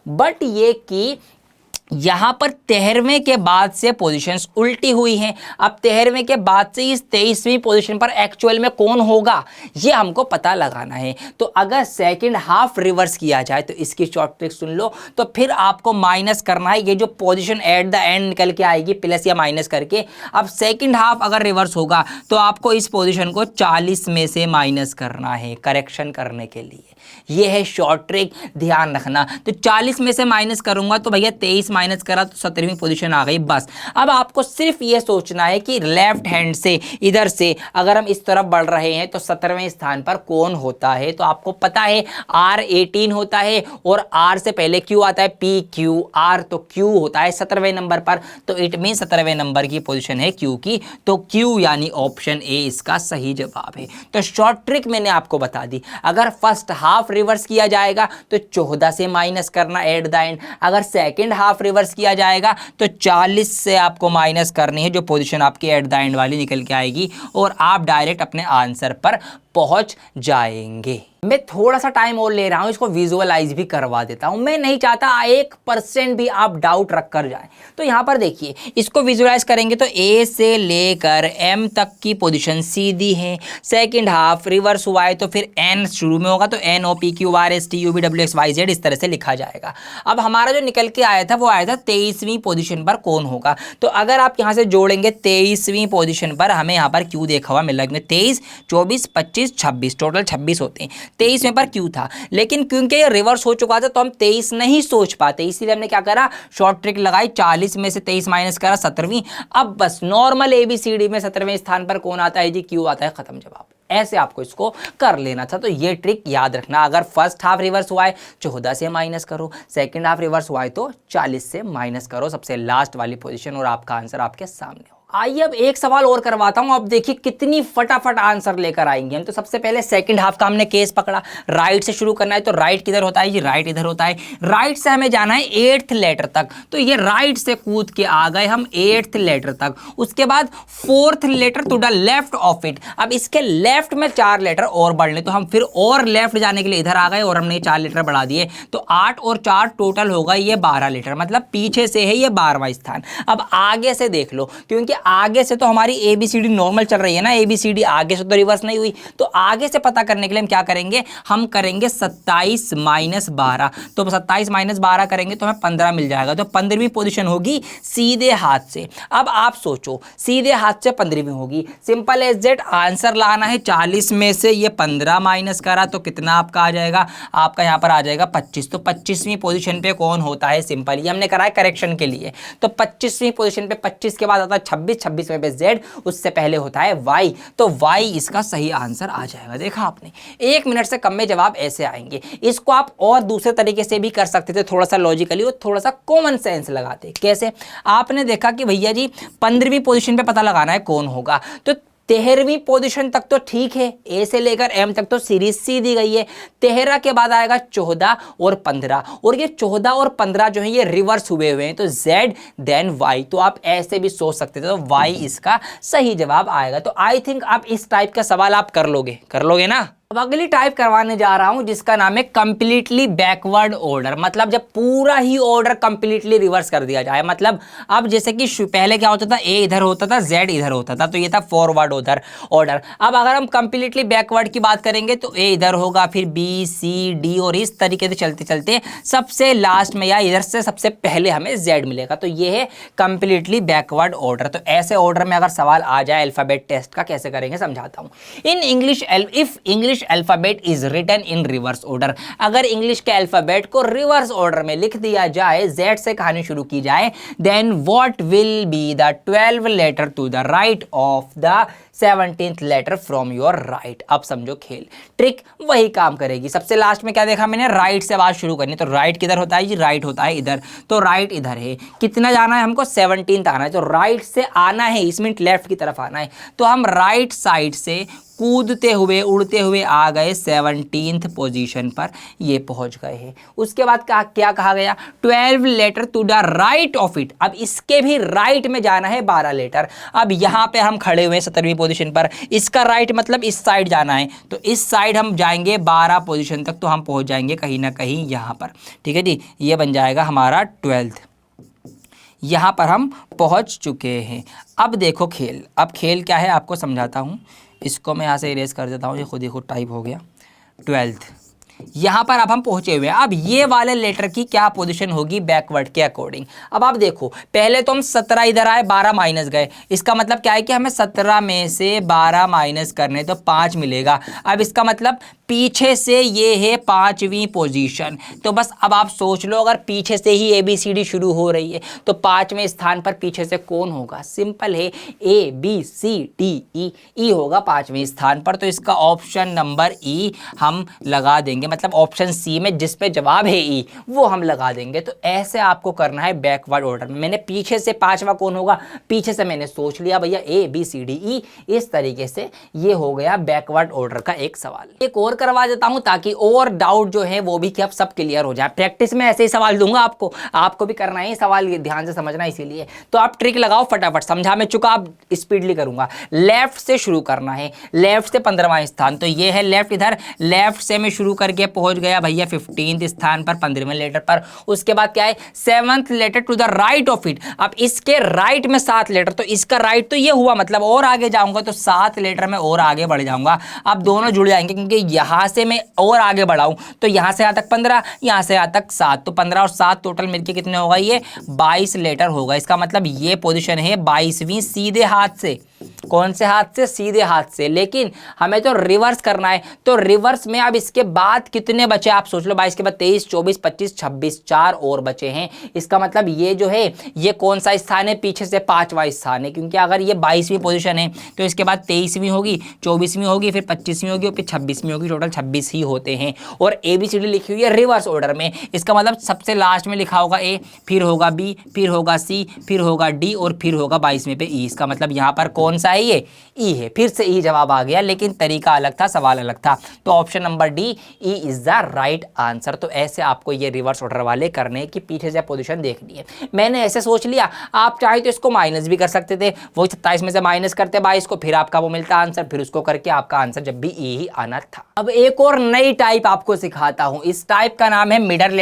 बट ये कि यहां पर 13वें के बाद से पोजीशंस उल्टी हुई हैं। अब 13वें के बाद से इस 23वीं पोजीशन पर एक्चुअल में कौन होगा ये हमको पता लगाना है। तो अगर सेकंड हाफ रिवर्स किया जाए तो इसकी शॉर्ट ट्रिक सुन लो, तो फिर आपको माइनस करना है, ये जो पोजीशन एट द एंड निकल के आएगी प्लस या माइनस करके। अब सेकंड हाफ अगर रिवर्स होगा तो आपको इस पोजीशन को 40 में से माइनस करना है करेक्शन करने के लिए। ये है शॉर्ट ट्रिक, ध्यान रखना। तो 40 में से माइनस करूंगा तो भैया 23 माइनस करा तो 17वीं पोजीशन आ गई। बस अब आपको सिर्फ ये सोचना है कि लेफ्ट हैंड से इधर से अगर हम इस तरफ बढ़ रहे हैं तो 17वें स्थान पर कौन होता है। तो आपको पता है R18 होता है और R से पहले Q आता है, PQR, तो Q होता है 17वें नंबर पर। तो इट मीन 17वें नंबर की पोजीशन है Q की, तो Q यानी ऑप्शन ए इसका सही जवाब है। तो शॉर्ट ट्रिक मैंने आपको बता दी। अगर फर्स्ट हाफ रिवर्स किया जाएगा तो 14 से माइनस करना एट द एंड, अगर सेकंड हाफ रिवर्स किया जाएगा तो 40 से आपको माइनस करनी है, जो पोजीशन आपकी एट द एंड वाली निकल के आएगी और आप डायरेक्ट अपने आंसर पर पहुंच जाएंगे। मैं थोड़ा सा टाइम और ले रहा हूं, इसको विजुअलाइज भी करवा देता हूं। मैं नहीं चाहता 1% भी आप डाउट रख कर जाए। तो यहां पर देखिए, इसको विजुअलाइज करेंगे तो ए से लेकर एम तक की पोजीशन सीधी है। सेकंड हाफ रिवर्स हुआ है तो फिर एन शुरू में होगा, तो N O P Q R S T U V W X Y Z इस तरह से लिखा जाएगा। अब हमारा जो निकल के आया था वो आया था 23वीं पोजीशन पर कौन होगा। तो अगर आप यहां से जोड़ेंगे 23वीं पोजीशन पर हमें यहां पर क्यू देखा हुआ मिल रहा है, 23, 24, 25, 26, टोटल 26 होते हैं। 23 पर क्यू था, लेकिन क्योंकि ये रिवर्स हो चुका था तो हम 23 नहीं सोच पाते, इसीलिए हमने क्या करा, शॉर्ट ट्रिक लगाई, 40 में से 23 माइनस करा 17वीं। अब बस नॉर्मल एबीसीडी में 17वें स्थान पर कौन आता है जी, क्यू आता है, खत्म जवाब। ऐसे आपको इसको कर लेना था। तो ये ट्रिक याद रखना, अगर फर्स्ट हाफ रिवर्स हुआ है 14 से माइनस करो, सेकंड हाफ रिवर्स हुआ है तो 40 से माइनस करो, सबसे लास्ट वाली पोजीशन, और आपका आंसर आपके सामने हो। आइए अब एक सवाल और करवाता हूं, अब देखिए कितनी फटाफट आंसर लेकर आएंगे हम। तो सबसे पहले सेकंड हाफ का हमने केस पकड़ा, राइट से शुरू करना है, तो राइट किधर होता है जी, राइट इधर होता है। राइट से हमें जाना है 8th लेटर तक, तो ये राइट से कूद के आ गए हम 8th लेटर तक। उसके बाद 4th letter to the left of it, अब इसके लेफ्ट में 4 लेटर और बढ़ने, तो हम फिर और लेफ्ट जाने के लिए इधर आ गए और हमने 4 लेटर बढ़ा दिए, तो 8 और 4 टोटल होगा ये 12 लेटर, मतलब पीछे से है ये 12वां स्थान। अब आगे से देख लो, क्योंकि आगे से तो हमारी एबीसीडी नॉर्मल चल रही है ना, एबीसीडी आगे से तो रिवर्स नहीं हुई, तो आगे से पता करने के लिए हम क्या करेंगे, हम करेंगे 27 माइनस 12, तो 27 माइनस 12 करेंगे तो हमें 15 मिल जाएगा, तो 15वीं पोजीशन होगी सीधे हाथ से। अब आप सोचो, सीधे हाथ से 15वीं होगी, सिंपल एज दैट, आंसर लाना है 40 में से ये 15 माइनस करा तो कितना आपका आ जाएगा, आपका यहाँ पर आ जाएगा 25, तो 25वीं पोजीशन पे कौन होता है, सिंपल, ये हमने करा है करेक्शन के लिए। तो 25वीं पोजीशन पे 25 के बाद आता है 26, 26 में पे Z, उससे पहले होता है Y, तो Y इसका सही आंसर आ जाएगा। देखा आपने, 1 मिनट से कम में जवाब ऐसे आएंगे। इसको आप और दूसरे तरीके से भी कर सकते थे, थोड़ा सा लॉजिकली और थोड़ा सा कॉमन सेंस लगाते। कैसे, आपने देखा कि भैया जी 15वीं पोजीशन पे पता लगाना है कौन होगा, तो 13वीं पोजीशन तक तो ठीक है, ए से लेकर एम तक तो सीरीज सी दी गई है। 13 के बाद आएगा 14 और 15, और ये 14 और 15 जो है ये रिवर्स हुए हैं, तो Z देन Y, तो आप ऐसे भी सोच सकते थे, तो Y इसका सही जवाब आएगा। तो आई थिंक आप इस टाइप का सवाल आप कर लोगे ना। अब अगली टाइप करवाने जा रहा हूं जिसका नाम है कंप्लीटली बैकवर्ड ऑर्डर, मतलब जब पूरा ही ऑर्डर कंप्लीटली रिवर्स कर दिया जाए। मतलब अब जैसे कि पहले क्या होता था, ए इधर होता था, जेड इधर होता था, तो ये था फॉरवर्ड ऑर्डर। अब अगर हम कंप्लीटली बैकवर्ड की बात करेंगे तो ए इधर होगा, फिर बी सी डी, और इस तरीके से चलते चलते सबसे लास्ट में या इधर से सबसे पहले हमें जेड मिलेगा, तो ये है कंप्लीटली बैकवर्ड ऑर्डर। तो ऐसे ऑर्डर में अगर सवाल आ जाए अल्फाबेट टेस्ट का, कैसे करेंगे समझाता हूँ। In English, if English alphabet is written in reverse order, अगर इंग्लिश के अल्फाबेट को रिवर्स ऑर्डर में लिख दिया जाए, जेड से कहानी शुरू की जाए, then what will be the 12 letter to the right of the 17th letter from your right. अब समझो खेल, ट्रिक वही काम करेगी। सबसे लास्ट में क्या देखा मैंने, राइट से बात शुरू करनी, तो राइट किधर होता है जी, राइट होता है इधर, तो राइट इधर है, कितना जाना है हमको, 17th आना है, तो राइट से आना है, इसमें लेफ्ट की तरफ आना है, तो हम राइट साइड से कूदते हुए उड़ते हुए आ गए 17th पोजीशन पर, ये पहुंच गए हैं। उसके बाद क्या कहा गया, 12 letter to the right of it, अब इसके भी राइट में जाना है 12 लेटर। अब यहाँ पे हम खड़े हुए 17वीं पोजीशन पर, इसका राइट मतलब इस साइड जाना है, तो इस साइड हम जाएंगे 12 पोजीशन तक, तो हम पहुंच जाएंगे कहीं ना कहीं यहाँ पर, ठीक है जी, ये बन जाएगा हमारा 12th, यहाँ पर हम पहुँच चुके हैं। अब देखो खेल, अब खेल क्या है आपको समझाता हूँ, इसको मैं यहाँ से इरेज कर देता हूँ, ये खुद ही खुद टाइप हो गया। 12th यहां पर अब हम पहुंचे हुए हैं। अब ये वाले लेटर की क्या पोजीशन होगी बैकवर्ड के अकॉर्डिंग। अब आप देखो, पहले तो हम 17 इधर आए, 12 माइनस गए, इसका मतलब क्या है कि हमें 17 में से 12 माइनस करने तो 5 मिलेगा। अब इसका मतलब पीछे से ये है 5वीं पोजीशन। तो बस अब आप सोच लो, अगर पीछे से ही ABCD शुरू हो रही है तो 5वें स्थान पर पीछे से कौन होगा? सिंपल है, ABCD E होगा 5वें स्थान पर। तो इसका ऑप्शन नंबर E हम लगा देंगे, मतलब ऑप्शन C में जिस पे जवाब है E वो हम लगा देंगे। तो ऐसे आपको करना है बैकवर्ड ऑर्डर में। मैंने पीछे से 5वां कौन होगा, पीछे से मैंने सोच लिया भैया ABCDE। इस तरीके से ये हो गया बैकवर्ड ऑर्डर का एक सवाल। एक और करवा देता हूं ताकि और डाउट जो है वो भी क्या सब क्लियर हो जाए। प्रैक्टिस में ऐसे ही सवाल दूंगा आपको भी करना है सवाल, ध्यान से समझना, इसीलिए तो आप ट्रिक लगाओ फटाफट। समझा मैं चुका, अब स्पीडली करूंगा। लेफ्ट से शुरू करना है, लेफ्ट से 15वां स्थान, तो ये है लेफ्ट। इधर लेफ्ट से मैं शुरू करके पहुंच गया भैया 15th स्थान पर, 15वें लेटर पर। उसके बाद क्या है, 7th letter to the right of it. अब इसके राइट में 7 लेटर, तो इसका राइट तो ये हुआ, मतलब और आगे जाऊंगा तो 7 लेटर में और आगे बढ़ जाऊंगा। अब दोनों जुड़ जाएंगे, क्योंकि यहां से मैं और आगे बढ़ाऊं तो यहां से यहां तक 15, यहां से यहां तक 7, तो 15 और 7 टोटल मिलके कितने होगा, ये 22 लेटर होगा। इसका मतलब ये पोजीशन है 22वीं सीधे हाथ से। कौन से हाथ से? सीधे हाथ से। लेकिन हमें तो रिवर्स करना है, तो रिवर्स में अब इसके बाद कितने बचे आप सोच लो। 22 के बाद 23, 24, 25, 26, 4 और बचे हैं। इसका मतलब ये जो है ये कौन सा स्थान है, पीछे से 5वां स्थान है, क्योंकि अगर ये 22वीं पोजीशन है तो इसके बाद 23वीं होगी, 24वीं होगी, फिर 25वीं होगी और फिर 26वीं होगी। टोटल 26 ही होते हैं। और ABCD लिखी हुई है रिवर्स ऑर्डर में। इसका मतलब सबसे लास्ट में लिखा होगा A, फिर होगा B, फिर होगा C, फिर होगा D और फिर होगा 22वें पे E। इसका मतलब यहाँ पर कौन सा है, ये E है। फिर से E जवाब आ गया, लेकिन तरीका अलग था, सवाल अलग था। तो option number D, E is the right answer. तो ऐसे आपको ये रिवर्स ऑर्डर वाले करने की पीछे से पोजीशन देखनी है। मैंने ऐसे सोच लिया, आप चाहे तो इसको माइनस भी कर सकते थे। वो 27 में से माइनस करते 22 को, फिर आपका वो मिलता आंसर, फिर उसको करके आपका आंसर जब भी E ही आना था। अब एक और नई टाइप आपको सिखाता हूं। इस टाइप का नाम है मिडल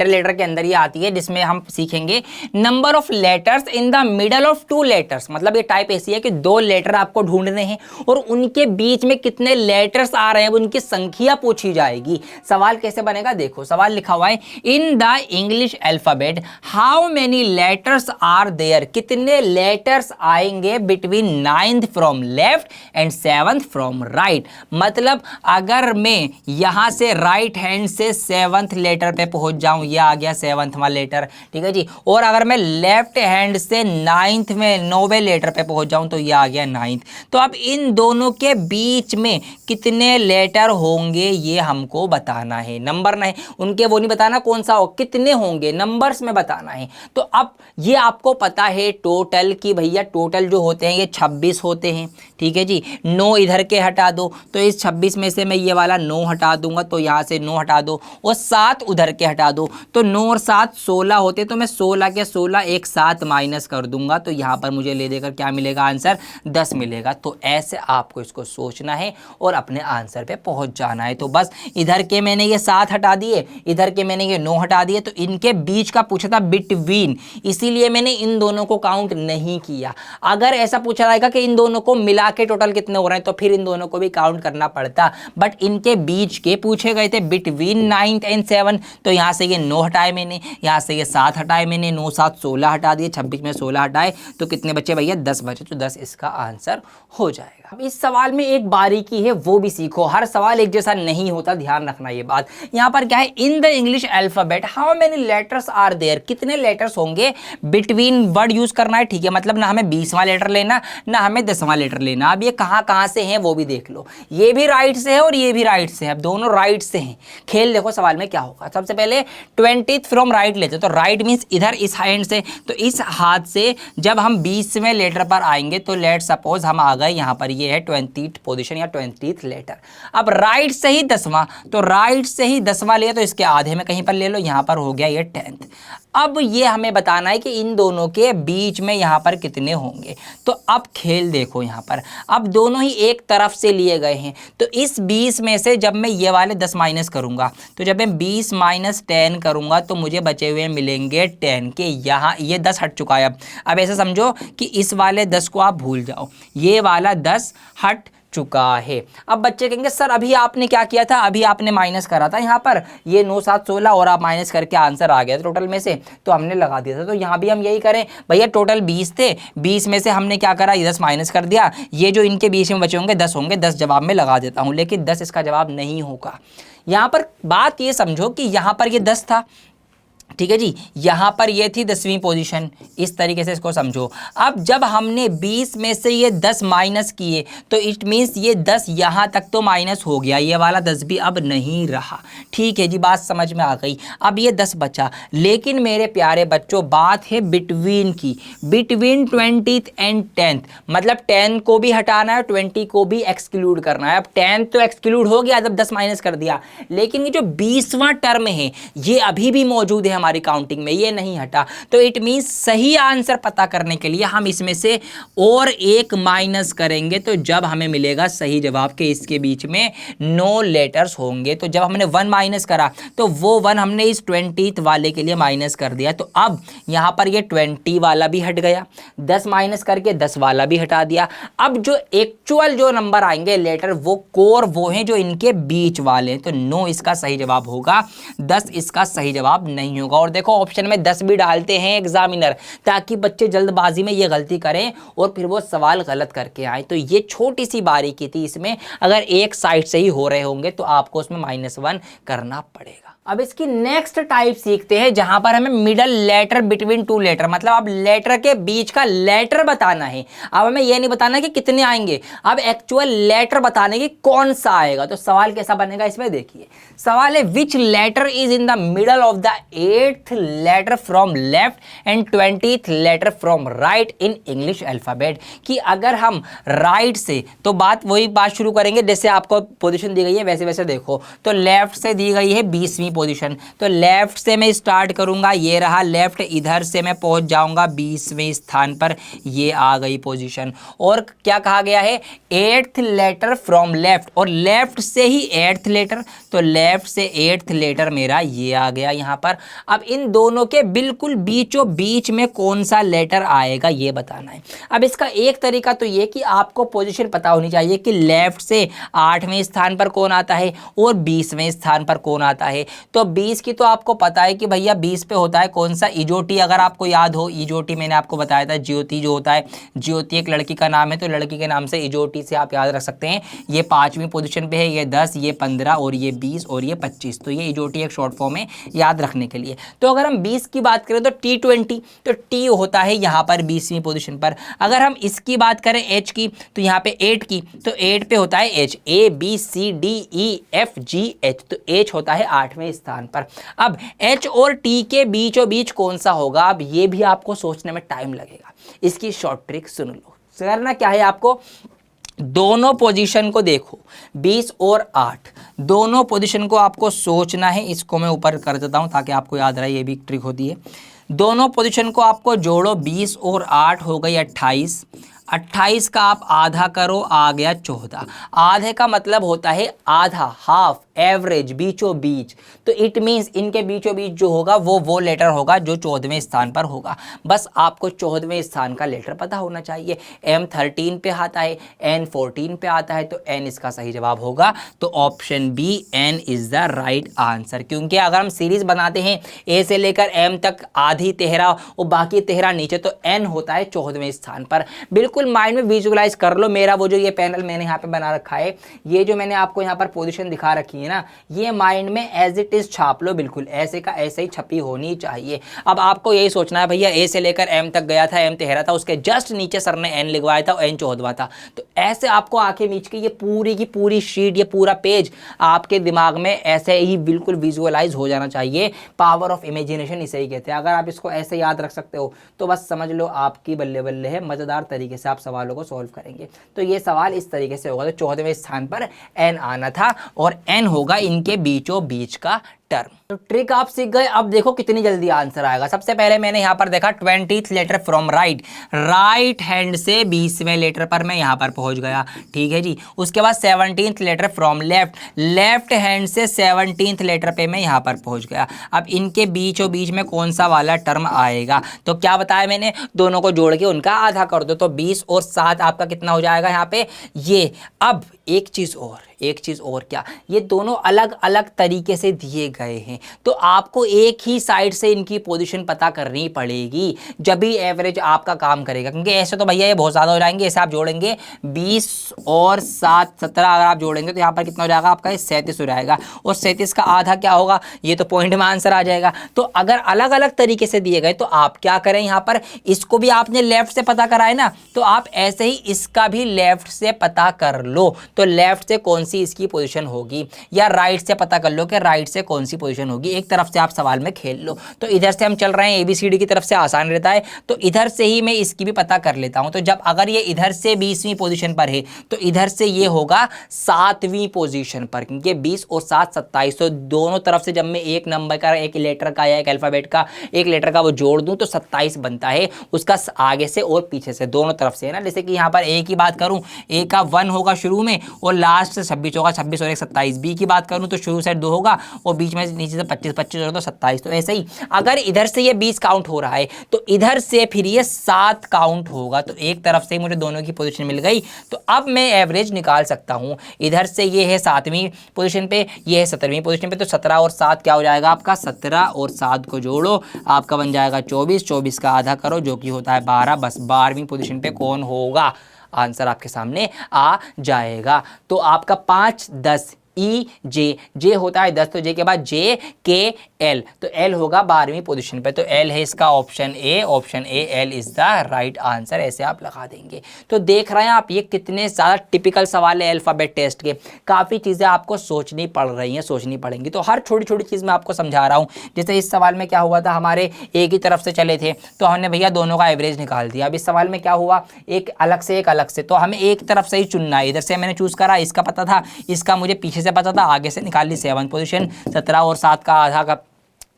लेटर के अंदर ये आती है, जिसमें हम सीखेंगे number of letters in the middle of 2 letters. मतलब ये टाइप ऐसी है कि 2 लेटर आपको ढूंढने हैं और उनके बीच में कितने लेटर्स आ रहे हैं उनकी संख्या पूछी जाएगी। सवाल कैसे बनेगा, देखो सवाल लिखा हुआ है, in the English alphabet how many letters are there. कितने लेटर्स आएंगे between 9th from left and 7th from right. मतलब अगर मैं यहां से राइट हैंड से 7th लेटर पे पहुंच जाऊं, ये आ गया 7वां लेटर, ठीक है जी। और अगर मैं लेफ्ट हैंड से 9th में 9वें लेटर पे पहुंच जाऊं तो ये आ गया 9th। तो अब इन दोनों के बीच में कितने लेटर होंगे ये हमको बताना है। नंबर नहीं, उनके वो नहीं बताना कौन सा हो, कितने होंगे नंबर्स में बताना है। तो अब ये आपको पता है टोटल की भैया, टोटल जो होते हैं ये 26 होते हैं, ठीक है जी। 9 इधर के हटा दो, तो इस 26 में से मैं ये वाला 9 हटा दूंगा, तो यहाँ से 9 हटा दो, और 7 उधर के हटा दो, तो 9 और 7 16 होते, तो मैं 16 के 16 एक साथ माइनस कर दूंगा, तो यहाँ पर मुझे ले देकर क्या मिलेगा आंसर, 10 मिलेगा। तो ऐसे आपको इसको सोचना है और अपने आंसर पे पहुंच जाना है। तो बस इधर के मैंने ये 7 हटा दिए, इधर के मैंने ये 9 हटा दिए, तो इनके बीच का पूछा था बिटवीन, इसीलिए मैंने इन दोनों को काउंट नहीं किया। अगर ऐसा पूछा जाएगा कि इन दोनों को मिला के टोटल कितने हो रहे हैं तो फिर इन दोनों को भी काउंट करना पड़ता, बट इनके बीच के पूछे गए थे बिटवीन 9 एंड 7, तो यहाँ से ये 9 हटाए मैंने, यहाँ से ये 7 हटाए मैंने, 9 7 16 हटा दिए, 26 में 16 हटाए, तो कितने बचे भैया, 10 बचे। तो 10 इसका आंसर हो जाएगा। अब इस सवाल में एक बारीकी है, वो भी सीखो। हर सवाल एक जैसा नहीं होता, ध्यान रखना ये बात। यहाँ पर क्या है, in the English alphabet how many letters are there, कितने लेटर्स होंगे बिटवीन, वर्ड यूज करना है, ठीक है। मतलब ना हमें 20वां लेटर लेना, ना हमें 10वां लेटर लेना। अब ये कहाँ से हैं वो भी देख लो, ये भी राइट से है और ये भी राइट से है, अब दोनों राइट से हैं। खेल देखो सवाल में क्या होगा। सबसे पहले 20th फ्रॉम राइट लेते, तो राइट मीन्स इधर इस हैंड से, तो इस हाथ से जब हम 20वें लेटर पर आएंगे तो लेट सपोज हम आ गए यहाँ पर, ये है 20th पोजीशन या 20th लेटर। अब राइट से ही 10वां, तो राइट से ही 10वां लिया तो इसके आधे में कहीं पर ले लो, यहाँ पर हो गया ये 10th। अब ये हमें बताना है कि इन दोनों के बीच में यहाँ पर कितने होंगे। तो अब खेल देखो यहाँ पर, अब दोनों ही एक तरफ से लिए गए हैं, तो इस 20 में से जब मैं ये वाले 10 माइनस करूँगा, तो जब मैं 20 माइनस 10 करूँगा तो मुझे बचे हुए मिलेंगे 10 के। यहाँ ये 10 हट चुका है। अब ऐसे समझो कि इस वाले 10 को आप भूल जाओ, ये वाला 10 हट चुका है। अब बच्चे कहेंगे सर अभी आपने क्या किया था, अभी आपने माइनस करा था यहाँ पर, ये 9 7 16 और आप माइनस करके आंसर आ गया टोटल में से, तो हमने लगा दिया था। तो यहाँ भी हम यही करें भैया, टोटल 20 थे, 20 में से हमने क्या करा, 10 माइनस कर दिया, ये जो इनके बीच में बचे होंगे 10 होंगे, 10 जवाब में लगा देता हूँ, लेकिन 10 इसका जवाब नहीं होगा। यहाँ पर बात ये समझो कि यहाँ पर ये 10 था, ठीक है जी, यहाँ पर ये थी 10वीं पोजीशन, इस तरीके से इसको समझो। अब जब हमने 20 में से ये 10 माइनस किए तो इट मीन्स ये 10 यहाँ तक तो माइनस हो गया, ये वाला 10 भी अब नहीं रहा। ठीक है जी, बात समझ में आ गई। अब ये 10 बचा, लेकिन मेरे प्यारे बच्चों बात है बिटवीन की, बिटवीन 20th एंड 10th, मतलब 10 को भी हटाना है, 20 को भी एक्सक्लूड करना है। अब 10 तो एक्सक्लूड हो गया जब 10 माइनस कर दिया, लेकिन ये जो 20वां टर्म है ये अभी भी मौजूद है हमारी काउंटिंग में, ये नहीं हटा। तो इट मींस सही आंसर पता करने के लिए हम इसमें से और एक माइनस करेंगे, तो जब हमें मिलेगा सही जवाब के इसके बीच में 9 लेटर्स होंगे। तो जब हमने 1 माइनस करा तो वो 1 हमने इस 20th वाले के लिए माइनस कर दिया, तो अब यहां पर ये 20 वाला भी हट गया, 10 माइनस करके 10 वाला भी हटा दिया। अब जो एक्चुअल जो नंबर आएंगे लेटर वो कोर वो हैं जो इनके बीच वाले, तो 9 इसका सही जवाब होगा, 10 इसका सही जवाब नहीं होगा। और देखो ऑप्शन में 10 भी डालते हैं एग्जामिनर, ताकि बच्चे जल्दबाजी में ये गलती करें और फिर वो सवाल गलत करके आए। तो ये छोटी सी बारीकी थी इसमें, अगर एक साइड से ही हो रहे होंगे तो आपको उसमें -1 करना पड़ेगा। अब इसकी नेक्स्ट टाइप सीखते हैं, जहां पर हमें मिडल लेटर बिटवीन 2 लेटर, मतलब अब लेटर के बीच का लेटर बताना है। अब हमें यह नहीं बताना कि कितने आएंगे, अब एक्चुअल लेटर बताने की कौन सा आएगा। तो सवाल कैसा बनेगा इसमें देखिए, सवाल है which letter is in the middle of the 8th letter from left and 20th letter from right in English alphabet. कि अगर हम राइट से, तो वही बात शुरू करेंगे जैसे आपको पोजीशन दी गई है वैसे वैसे देखो, तो लेफ्ट से दी गई है 20वीं पोजीशन, तो लेफ्ट से मैं स्टार्ट करूंगा, ये रहा लेफ्ट, इधर से मैं पहुंच जाऊंगा 20वें स्थान पर, ये आ गई पोजीशन। और क्या कहा गया है, 8th लेटर फ्रॉम लेफ्ट, और लेफ्ट से ही 8th लेटर, तो लेफ्ट से 8th लेटर मेरा ये आ गया यहां पर। अब इन दोनों के बिल्कुल बीचों बीच में कौन सा लेटर आएगा ये बताना है। अब इसका एक तरीका तो ये कि आपको पोजीशन पता होनी चाहिए कि लेफ्ट से 8वें स्थान पर कौन आता है और 20वें स्थान पर कौन आता है। तो 20 की तो आपको पता है कि भैया 20 पे होता है कौन सा, इजोटी, अगर आपको याद हो इजोटी मैंने आपको बताया था, ज्योति जो होता है, ज्योति एक लड़की का नाम है, तो लड़की के नाम से इजोटी से आप याद रख सकते हैं। ये 5वीं पोजीशन पे है, ये 10, ये 15 और ये 20 और ये 25, तो ये इजोटी एक शॉर्ट फॉर्म है याद रखने के लिए। तो अगर हम 20 की बात करें तो T20, तो T होता है यहाँ पर 20वीं पोजीशन पर। अगर हम इसकी बात करें H की, तो यहाँ पे 8 की, तो 8 पे होता है H, ABCDEFGH, तो H होता है 8वें स्थान पर। अब H और T के बीचों बीच कौन सा होगा, अब ये भी आपको सोचने में टाइम लगेगा। इसकी शॉर्ट ट्रिक सुन लो। करना क्या है आपको, दोनों पोजीशन को देखो, 20 और 8 दोनों पोजीशन को आपको सोचना है। इसको मैं ऊपर कर देता हूं ताकि आपको याद रहे, ये भी ट्रिक होती है। दोनों पोजीशन को आपको जोड़ो, 20 और 8 हो गई 28, 28 का आप आधा करो, आ गया 14। आधे का मतलब होता है आधा, हाफ, एवरेज, बीचों बीच। तो इट मीन्स इनके बीचों बीच जो होगा वो लेटर होगा जो 14वें स्थान पर होगा। बस आपको 14वें स्थान का लेटर पता होना चाहिए। M 13 पे आता है, N 14 पे आता है, तो N इसका सही जवाब होगा। तो option B N is the right answer. क्योंकि अगर हम सीरीज बनाते हैं A से लेकर M तक, आधी 13 और बाकी 13 नीचे, तो N होता है 14वें स्थान पर। बिल्कुल माइंड में विजुअलाइज कर लो। मेरा वो जो ये पैनल मैंने यहाँ पे बना रखा है, ये जो मैंने आपको यहाँ पर पोजीशन दिखा रखी है ना, ये माइंड में एज इट इज छाप लो, बिल्कुल ऐसे का ऐसे ही छपी होनी चाहिए। अब आपको यही सोचना है भैया A से लेकर M तक गया था, M 13 था, उसके जस्ट नीचे सर ने N लिखवाया था, N 14वां था। तो ऐसे आपको आंखें मीच के ये पूरी की पूरी शीट, ये पूरा पेज आपके दिमाग में ऐसे ही बिल्कुल विजुअलाइज हो जाना चाहिए। पावर ऑफ इमेजिनेशन इसे ही कहते हैं। अगर आप इसको ऐसे याद रख सकते हो तो बस समझ लो आपकी बल्ले बल्ले है, मजेदार तरीके से आप सवालों को सॉल्व करेंगे। तो ये सवाल इस तरीके से होगा। तो 14वें स्थान पर N आना था और N होगा इनके बीचों बीच का टर्म। तो ट्रिक आप सीख गए। अब देखो कितनी जल्दी आंसर आएगा। सबसे पहले मैंने यहां पर देखा 20th letter from right, right hand से 20वें लेटर पर मैं यहां पर पहुंच गया, ठीक है जी। उसके बाद 17th letter from left, left hand से 17th लेटर पे मैं यहां पर पहुंच गया। अब इनके बीचों बीच में कौन सा वाला टर्म आएगा, तो क्या बताया मैंने, दोनों को जोड़ के उनका आधा कर दो, तो 20 और 7 आपका कितना हो जाएगा यहाँ पे ये। अब एक चीज और क्या, ये दोनों अलग अलग तरीके से दिए गए हैं, तो आपको एक ही साइड से इनकी पोजीशन पता करनी पड़ेगी, जब भी एवरेज आपका काम करेगा। क्योंकि ऐसे तो भैया ये बहुत ज़्यादा हो जाएंगे। ऐसे आप जोड़ेंगे 20 और 7 17, अगर आप जोड़ेंगे तो यहाँ पर कितना हो जाएगा आपका, ये 37 हो जाएगा। और 37 का आधा क्या होगा, ये तो पॉइंट में आंसर आ जाएगा। तो अगर अलग अलग तरीके से दिए गए तो आप क्या करें, यहाँ पर इसको भी आपने लेफ्ट से पता करा है ना, तो आप ऐसे ही इसका भी लेफ्ट से पता कर लो। तो लेफ्ट से कौन सी इसकी पोजीशन होगी, या राइट से पता कर लो कि राइट से कौन सी पोजीशन होगी। एक तरफ से आप सवाल में खेल लो। तो इधर से हम चल रहे हैं ABCD की तरफ से, आसान रहता है, तो इधर से ही मैं इसकी भी पता कर लेता हूं। तो जब अगर ये इधर से 20वीं पोजीशन पर है तो इधर से ये होगा 7वीं पोजीशन पर, क्योंकि 20 और 7 27। तो दोनों तरफ से जब मैं एक नंबर का, एक लेटर का या एक अल्फाबेट का, एक लेटर का वो जोड़ दूं तो 27 बनता है। उसका आगे से और पीछे से दोनों तरफ से है ना। जैसे कि यहाँ पर ए की बात करूं, ए का 1 होगा शुरू में और लास्ट से 26 होगा, 26 और 1 27। बी की बात करूं तो शुरू से 2 होगा और बीच में नीचे से 25 25 होगा तो 27। तो ऐसे ही अगर इधर से ये 20 काउंट हो रहा है तो इधर से फिर ये 7 काउंट होगा। तो एक तरफ से मुझे दोनों की पोजीशन मिल गई। तो अब मैं एवरेज निकाल सकता हूं। इधर से ये है 7वीं पोजीशन पे, ये है 17वीं पोजीशन पे, तो 17 और 7 क्या हो जाएगा आपका, 17 और 7 को जोड़ो, आपका बन जाएगा 24, 24 का आधा करो जो कि होता है 12। बस 12वीं पोजीशन पे कौन होगा, आंसर आपके सामने आ जाएगा। तो आपका 5 10 ई जे होता है 10, तो जे के बाद जे के एल, तो एल होगा 12वीं पोजीशन पे। तो एल है इसका option A, option A, L is the right answer. ऐसे आप लगा देंगे। तो देख रहे हैं आप ये कितने ज़्यादा टिपिकल सवाल है अल्फाबेट टेस्ट के। काफ़ी चीज़ें आपको सोचनी पड़ रही हैं, सोचनी पड़ेंगी। तो हर छोटी छोटी चीज़ मैं आपको समझा रहा हूँ। जैसे इस सवाल में क्या हुआ था, हमारे एक ही तरफ से चले थे तो हमने भैया दोनों का एवरेज निकाल दिया। अब इस सवाल में क्या हुआ, एक अलग से एक अलग से, तो हमें एक तरफ से ही चुनना है। इधर से मैंने चूज़ करा, इसका पता था, इसका मुझे पीछे से पता था, आगे से निकाल ली 7 पोजीशन। 17 और 7 का आधा का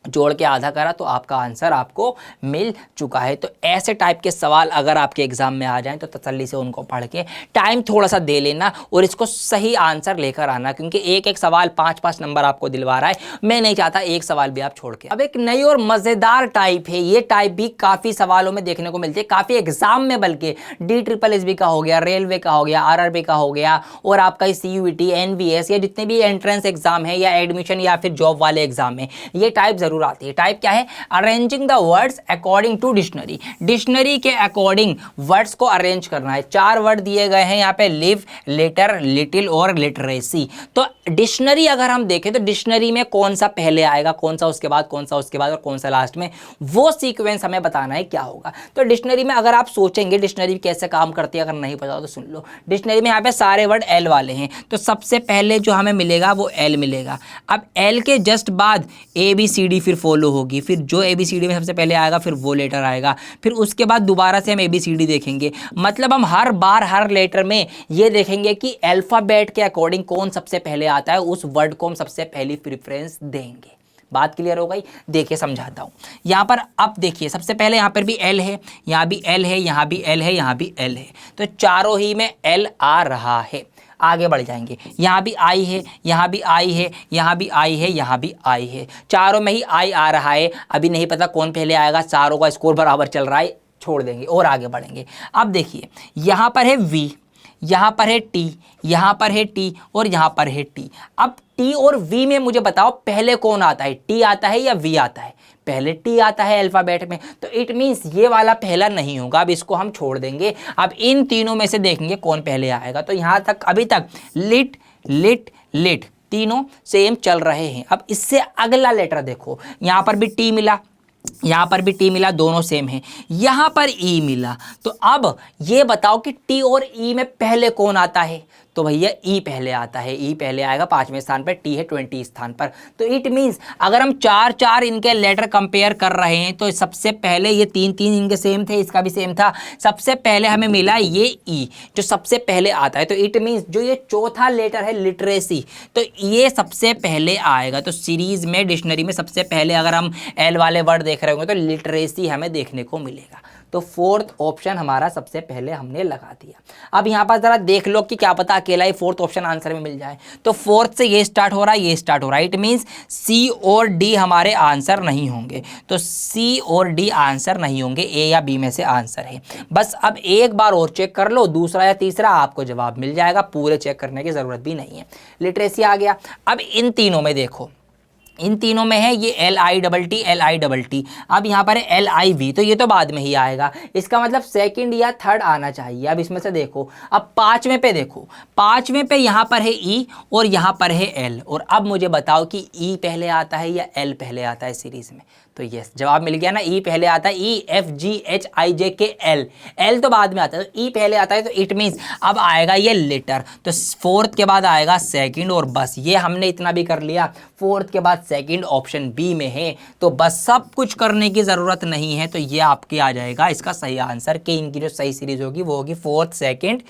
जोड़ के आधा करा तो आपका आंसर आपको मिल चुका है। तो ऐसे टाइप के सवाल अगर आपके एग्जाम में आ जाएं तो तसल्ली से उनको पढ़ के टाइम थोड़ा सा दे लेना और इसको सही आंसर लेकर आना, क्योंकि एक एक सवाल 5-5 नंबर आपको दिलवा रहा है। मैं नहीं चाहता एक सवाल भी आप छोड़ के। अब एक नई और मज़ेदार टाइप है, ये टाइप भी काफ़ी सवालों में देखने को मिलती है, काफ़ी एग्जाम में, बल्कि DSSS का हो गया, रेलवे का हो गया, RRB का हो गया, और आपका CUET, NVS या जितने भी एंट्रेंस एग्जाम है या एडमिशन या फिर जॉब वाले एग्जाम है, ये टाइप जरूर आती है। टाइप क्या है, arranging the words according to dictionary. Dictionary के अकॉर्डिंग वर्ड्स को अरेंज करना है। 4 वर्ड दिए गए हैं यहाँ पे, लिव, लेटर, लिटिल और लिटरेसी। तो डिक्शनरी अगर हम देखें तो डिक्शनरी में कौन सा पहले आएगा, कौन सा उसके बाद, कौन सा उसके बाद और कौन सा लास्ट में, वो सीक्वेंस हमें बताना है क्या होगा। तो डिक्शनरी में अगर आप सोचेंगे डिक्शनरी कैसे काम करती है, अगर नहीं पता तो सुन लो। डिक्शनरी में यहाँ पे सारे वर्ड एल वाले हैं, तो सबसे पहले जो हमें मिलेगा वो एल मिलेगा। अब एल के जस्ट बाद ABCD फिर फॉलो होगी, फिर जो ABCD में सबसे पहले आएगा फिर वो लेटर आएगा, फिर उसके बाद दोबारा से हम ABCD देखेंगे। मतलब हम हर बार हर लेटर में ये देखेंगे कि अल्फाबेट के अकॉर्डिंग कौन सबसे पहले आता है, उस वर्ड को हम सबसे पहली प्रेफरेंस देंगे। बात क्लियर हो गई? देखिए समझाता हूँ। यहाँ पर अब देखिए, सबसे पहले यहाँ पर भी एल है, यहाँ भी एल है, यहाँ भी एल है, यहाँ भी एल है, तो चारों ही में एल आ रहा है। आगे बढ़ जाएंगे, यहाँ भी आई है, यहाँ भी आई है, यहाँ भी आई है, यहाँ भी आई है, चारों में ही आई आ रहा है। अभी नहीं पता कौन पहले आएगा, चारों का स्कोर बराबर चल रहा है, छोड़ देंगे और आगे बढ़ेंगे। अब देखिए यहाँ पर है वी, यहाँ पर है टी, यहाँ पर है टी और यहाँ पर है टी। अब टी और वी में मुझे बताओ पहले कौन आता है, टी आता है या वी आता है? पहले टी आता है अल्फाबेट में, तो इट मीन्स ये वाला पहला नहीं होगा। अब इसको हम छोड़ देंगे। अब इन तीनों में से देखेंगे कौन पहले आएगा। तो यहाँ तक अभी तक लिट लिट लिट तीनों सेम चल रहे हैं। अब इससे अगला लेटर देखो, यहाँ पर भी टी मिला, यहाँ पर भी टी मिला, दोनों सेम है। यहाँ पर ई मिला, तो अब ये बताओ कि टी और ई में पहले कौन आता है? तो भैया ई पहले आता है, ई पहले आएगा 5वें स्थान पर, टी है 20 स्थान पर। तो इट मीन्स अगर हम चार चार इनके लेटर कंपेयर कर रहे हैं तो सबसे पहले ये तीन तीन इनके सेम थे, इसका भी सेम था, सबसे पहले हमें मिला ये ई जो सबसे पहले आता है। तो इट मीन्स जो ये चौथा लेटर है लिटरेसी, तो ये सबसे पहले आएगा। तो सीरीज में डिक्शनरी में सबसे पहले अगर हम एल वाले वर्ड देख रहे होंगे तो लिटरेसी हमें देखने को मिलेगा। तो फोर्थ ऑप्शन हमारा सबसे पहले हमने लगा दिया। अब यहाँ पर जरा देख लो कि क्या पता अकेला ही फोर्थ ऑप्शन आंसर में मिल जाए। तो फोर्थ से ये स्टार्ट हो रहा है, ये स्टार्ट हो रहा है, इट मीन्स सी और डी हमारे आंसर नहीं होंगे। तो सी और डी आंसर नहीं होंगे, ए या बी में से आंसर है। बस अब एक बार और चेक कर लो, दूसरा या तीसरा आपको जवाब मिल जाएगा, पूरे चेक करने की जरूरत भी नहीं है। लिटरेसी आ गया। अब इन तीनों में देखो, इन तीनों में है ये LITT LITT, अब यहाँ पर है LIV, तो ये तो बाद में ही आएगा, इसका मतलब सेकंड या थर्ड आना चाहिए। अब इसमें से देखो, अब पांचवें पे देखो, पांचवें पे यहाँ पर है E और यहाँ पर है L, और अब मुझे बताओ कि E पहले आता है या L पहले आता है सीरीज में। तो यस, जवाब मिल गया ना, E पहले आता है, EFGHIJKL, L तो बाद में आता है, तो E पहले आता है। तो इट मीन्स अब आएगा ये लेटर, तो फोर्थ के बाद आएगा सेकंड, और बस ये हमने इतना भी कर लिया, फोर्थ के बाद सेकंड ऑप्शन बी में है, तो बस सब कुछ करने की ज़रूरत नहीं है। तो ये आपके आ जाएगा इसका सही आंसर, कि इनकी जो सही सीरीज होगी वो होगी फोर्थ, सेकंड,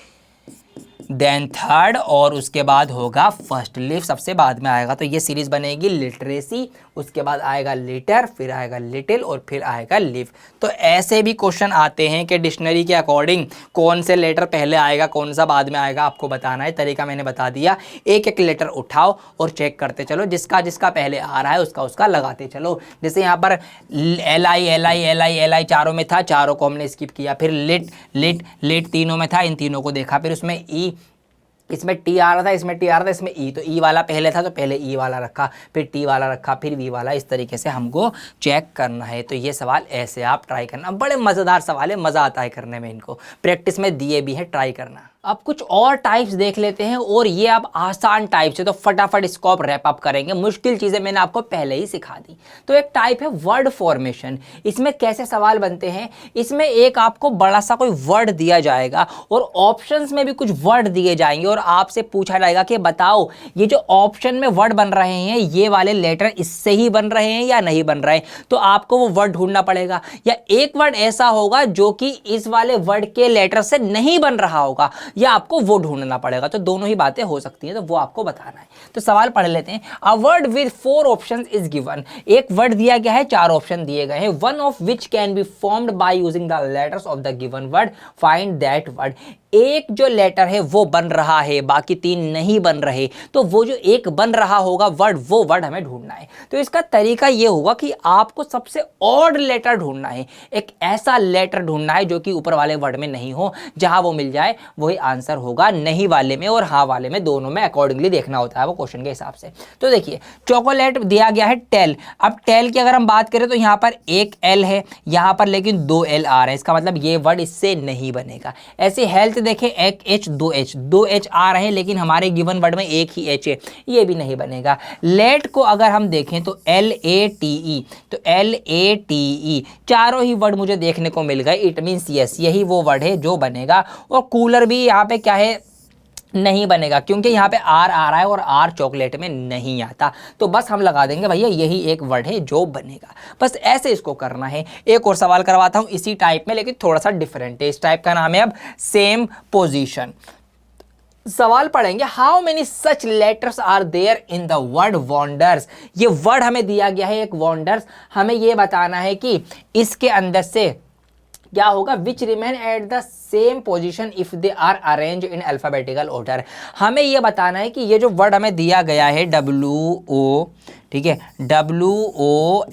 देन थर्ड, और उसके बाद होगा फर्स्ट। लिव सबसे बाद में आएगा, तो ये सीरीज बनेगी लिटरेसी, उसके बाद आएगा लिटर, फिर आएगा लिटिल, और फिर आएगा लिव। तो ऐसे भी क्वेश्चन आते हैं कि डिक्शनरी के अकॉर्डिंग कौन से लेटर पहले आएगा, कौन सा बाद में आएगा, आपको बताना है। तरीका मैंने बता दिया, एक एक लेटर उठाओ और चेक करते चलो, जिसका जिसका पहले आ रहा है उसका उसका लगाते चलो। जैसे यहाँ पर LI चारों में था, चारों को हमने स्किप किया, फिर लिट तीनों में था, इन तीनों को देखा, फिर उसमें ई, इसमें टी आ रहा था, इसमें टी आ रहा था, इसमें ई, तो ई वाला पहले था तो पहले ई वाला रखा, फिर टी वाला रखा, फिर वी वाला, इस तरीके से हमको चेक करना है। तो ये सवाल ऐसे आप ट्राई करना, बड़े मज़ेदार सवाल है, मज़ा आता है करने में, इनको प्रैक्टिस में दिए भी है, ट्राई करना। अब कुछ और टाइप्स देख लेते हैं, और ये अब आसान टाइप्स है, तो फटाफट इसको आप रैप अप करेंगे, मुश्किल चीज़ें मैंने आपको पहले ही सिखा दी। तो एक टाइप है वर्ड फॉर्मेशन। इसमें कैसे सवाल बनते हैं, इसमें एक आपको बड़ा सा कोई वर्ड दिया जाएगा और ऑप्शंस में भी कुछ वर्ड दिए जाएंगे, और आपसे पूछा जाएगा कि बताओ ये जो ऑप्शन में वर्ड बन रहे हैं ये वाले लेटर इससे ही बन रहे हैं या नहीं बन रहे, तो आपको वो वर्ड ढूंढना पड़ेगा। या एक वर्ड ऐसा होगा जो कि इस वाले वर्ड के लेटर से नहीं बन रहा होगा, या आपको वो ढूंढना पड़ेगा। तो दोनों ही बातें हो सकती हैं, तो वो आपको बताना है। तो सवाल पढ़ लेते हैं। A word with 4 options is given, एक वर्ड दिया गया है, 4 ऑप्शन दिए गए हैं, one of which can be formed by using the letters of the given word, find that word. एक जो लेटर है वो बन रहा है, बाकी 3 नहीं बन रहे, तो वो जो एक बन रहा होगा वर्ड, वो वर्ड हमें ढूंढना है। तो इसका तरीका ये होगा कि आपको सबसे ऑड लेटर ढूंढना है, एक ऐसा लेटर ढूंढना है जो कि ऊपर वाले वर्ड में नहीं हो, जहां वो मिल जाए वही आंसर होगा, नहीं वाले में और हाँ वाले में, दोनों में अकॉर्डिंगली देखना होता है वो क्वेश्चन के हिसाब से। तो देखिए, चॉकलेट दिया गया है टेल, अब टेल की अगर हम बात करें तो यहाँ पर एक एल है, यहाँ पर लेकिन 2 एल आ रहे हैं, इसका मतलब ये वर्ड इससे नहीं बनेगा। ऐसे हेल्थ देखें, एक एच, 2 एच आ रहे हैं, लेकिन हमारे गिवन वर्ड में एक ही एच है, ये भी नहीं बनेगा। लेट को अगर हम देखें तो LATE, तो LATE, चारों ही वर्ड मुझे देखने को मिल गए, इट मीन्स यस, यही वो वर्ड है जो बनेगा। और कूलर भी यहाँ पे क्या है, नहीं बनेगा, क्योंकि यहाँ पे आर आ रहा है और आर चॉकलेट में नहीं आता, तो बस हम लगा देंगे भैया यही एक वर्ड है जो बनेगा। बस ऐसे इसको करना है। एक और सवाल करवाता हूँ इसी टाइप में, लेकिन थोड़ा सा डिफरेंट है। इस टाइप का नाम है अब सेम पोजीशन। सवाल पढ़ेंगे, how many such letters are there in the word wonders. ये वर्ड हमें दिया गया है एक वॉन्डर्स, हमें ये बताना है कि इसके अंदर से क्या होगा, which remain at the same position if they are arrange in alphabetical order. हमें यह बताना है कि ये जो वर्ड हमें दिया गया है WO, ठीक है, WONDERS,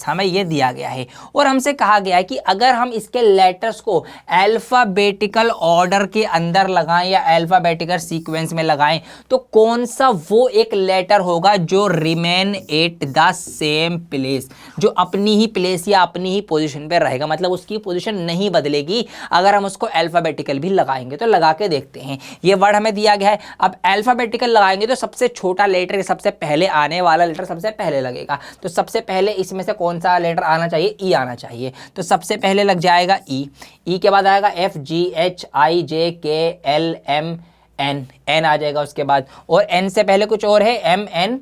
हमें ये दिया गया है, और हमसे कहा गया है कि अगर हम इसके लेटर्स को अल्फाबेटिकल ऑर्डर के अंदर लगाएं या अल्फाबेटिकल सीक्वेंस में लगाएं, तो कौन सा वो एक लेटर होगा जो remain at the same place, जो अपनी ही प्लेस या अपनी ही पोजीशन पे रहेगा, मतलब उस उसकी पोजीशन नहीं बदलेगी अगर हम उसको अल्फाबेटिकल भी लगाएंगे। तो लगा के देखते हैं। ये वर्ड हमें दिया गया है, अब अल्फाबेटिकल लगाएंगे तो सबसे छोटा लेटर, सबसे पहले आने वाला लेटर सबसे पहले लगेगा। तो सबसे पहले इसमें से कौन सा लेटर आना चाहिए? ई आना चाहिए। तो सबसे पहले लग जाएगा ई। ई के बाद आएगा F, G, H, I, J, K, L, M, N. N आ जाएगा उसके बाद, और एन से पहले कुछ और है, एम, एन,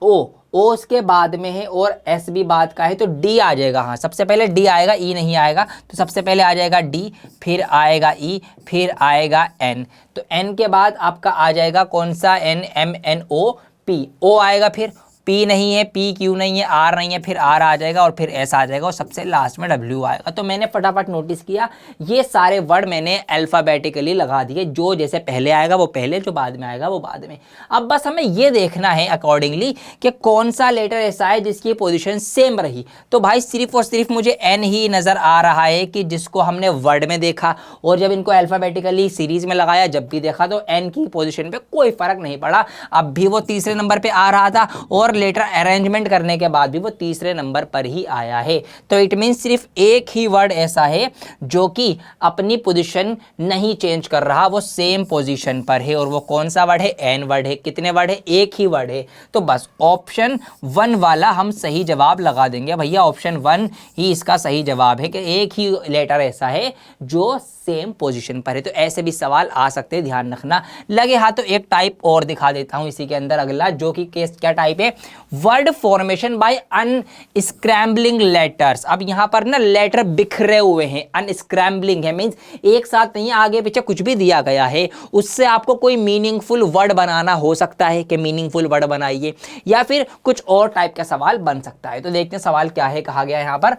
ओ। ओ उसके बाद में है, और एस भी बाद का है, तो डी आ जाएगा। हाँ, सबसे पहले डी आएगा, ई नहीं आएगा। तो सबसे पहले आ जाएगा डी, फिर आएगा ई, फिर आएगा एन। तो एन के बाद आपका आ जाएगा कौन सा? N, M, N, O, P. ओ आएगा, फिर पी नहीं है, पी क्यू नहीं है, आर नहीं है, फिर आर आ जाएगा, और फिर एस आ जाएगा, और सबसे लास्ट में डब्ल्यू आएगा। तो मैंने फटाफट नोटिस किया, ये सारे वर्ड मैंने अल्फाबेटिकली लगा दिए। जो जैसे पहले आएगा वो पहले, जो बाद में आएगा वो बाद में। अब बस हमें ये देखना है अकॉर्डिंगली कि कौन सा लेटर ऐसा है जिसकी पोजिशन सेम रही। तो भाई सिर्फ और सिर्फ मुझे एन ही नज़र आ रहा है कि जिसको हमने वर्ड में देखा, और जब इनको अल्फाबेटिकली सीरीज में लगाया जब भी देखा तो एन की पोजिशन पे कोई फर्क नहीं पड़ा। अब भी वो तीसरे नंबर पे आ रहा था, और लेटर अरेंजमेंट करने के बाद भी वो तीसरे नंबर पर ही आया है। तो इट मीन सिर्फ एक ही वर्ड ऐसा है जो कि अपनी पोजीशन नहीं चेंज कर रहा, वो सेम पोजीशन पर है। और वो कौन सा वर्ड है? एन वर्ड है। कितने वर्ड है? एक ही वर्ड है। तो बस ऑप्शन 1 वाला हम सही जवाब लगा देंगे भैया। ऑप्शन 1 ही इसका सही जवाब है कि एक ही लेटर ऐसा है जो सेम पोजीशन पर है। तो ऐसे भी सवाल आ सकते हैं, ध्यान रखना। लगे हाथ तो एक टाइप और दिखा देता हूं इसी के अंदर अगला, जो कि केस क्या टाइप है? Word formation by unscrambling letters. अब यहां पर ना लेटर बिखरे हुए हैं, अनस्क्रैम्बलिंग है, मींस एक साथ नहीं, आगे पीछे कुछ भी दिया गया है, उससे आपको कोई मीनिंगफुल वर्ड बनाना हो सकता है कि मीनिंगफुल वर्ड बनाइए, या फिर कुछ और टाइप का सवाल बन सकता है। तो देखते हैं सवाल क्या है। कहा गया यहां पर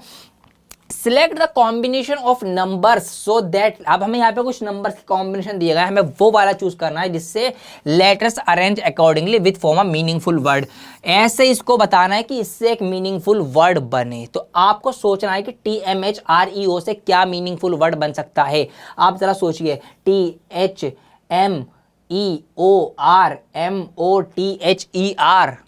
select the combination of numbers so that, अब हमें यहाँ पे कुछ नंबर्स की कॉम्बिनेशन दिया गया है, हमें वो वाला चूज करना है जिससे letters arrange accordingly with form a meaningful word. ऐसे इसको बताना है कि इससे एक मीनिंगफुल वर्ड बने। तो आपको सोचना है कि TMHREO से क्या मीनिंगफुल वर्ड बन सकता है। आप जरा सोचिए, THMEORMOTHER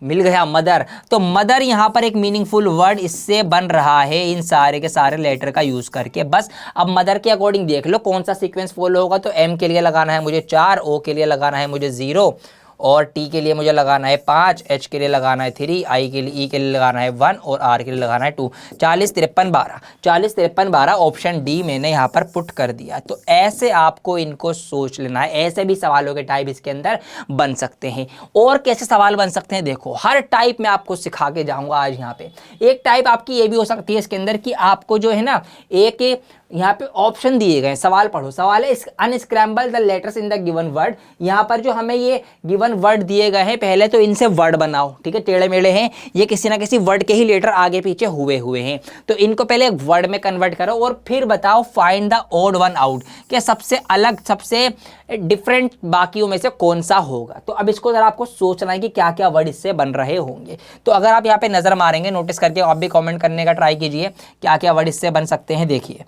मिल गया मदर। तो मदर यहाँ पर एक मीनिंगफुल वर्ड इससे बन रहा है इन सारे के सारे लेटर का यूज करके। बस अब मदर के अकॉर्डिंग देख लो कौन सा सीक्वेंस फॉलो होगा। तो M के लिए लगाना है मुझे 4, O के लिए लगाना है मुझे 0, और T के लिए मुझे लगाना है 5, H के लिए लगाना है 3, I के लिए, E के लिए लगाना है 1, और R के लिए लगाना है 2। 40, 53, 12, 40, 53, 12 ऑप्शन डी मैंने यहाँ पर पुट कर दिया। तो ऐसे आपको इनको सोच लेना है। ऐसे भी सवालों के टाइप इसके अंदर बन सकते हैं। और कैसे सवाल बन सकते हैं देखो, हर टाइप में आपको सिखा के जाऊँगा आज यहाँ पे। एक टाइप आपकी ये भी हो सकती है इसके अंदर कि आपको जो है ना, एक यहाँ पे ऑप्शन दिए गए, सवाल पढ़ो। सवाल है unscramble the letters in the given word. यहाँ पर जो हमें ये गिवन वर्ड दिए गए हैं, पहले तो इनसे वर्ड बनाओ, ठीक है, टेढ़े मेढ़े हैं ये, किसी ना किसी वर्ड के ही लेटर आगे पीछे हुए हैं। तो इनको पहले एक वर्ड में कन्वर्ट करो, और फिर बताओ find the odd one out, कि सबसे अलग, सबसे डिफरेंट बाकियों में से कौन सा होगा। तो अब इसको जरा आपको सोचना है कि क्या क्या वर्ड इससे बन रहे होंगे। तो अगर आप यहाँ पे नजर मारेंगे, नोटिस करके आप भी कमेंट करने का ट्राई कीजिए क्या क्या वर्ड इससे बन सकते हैं। देखिए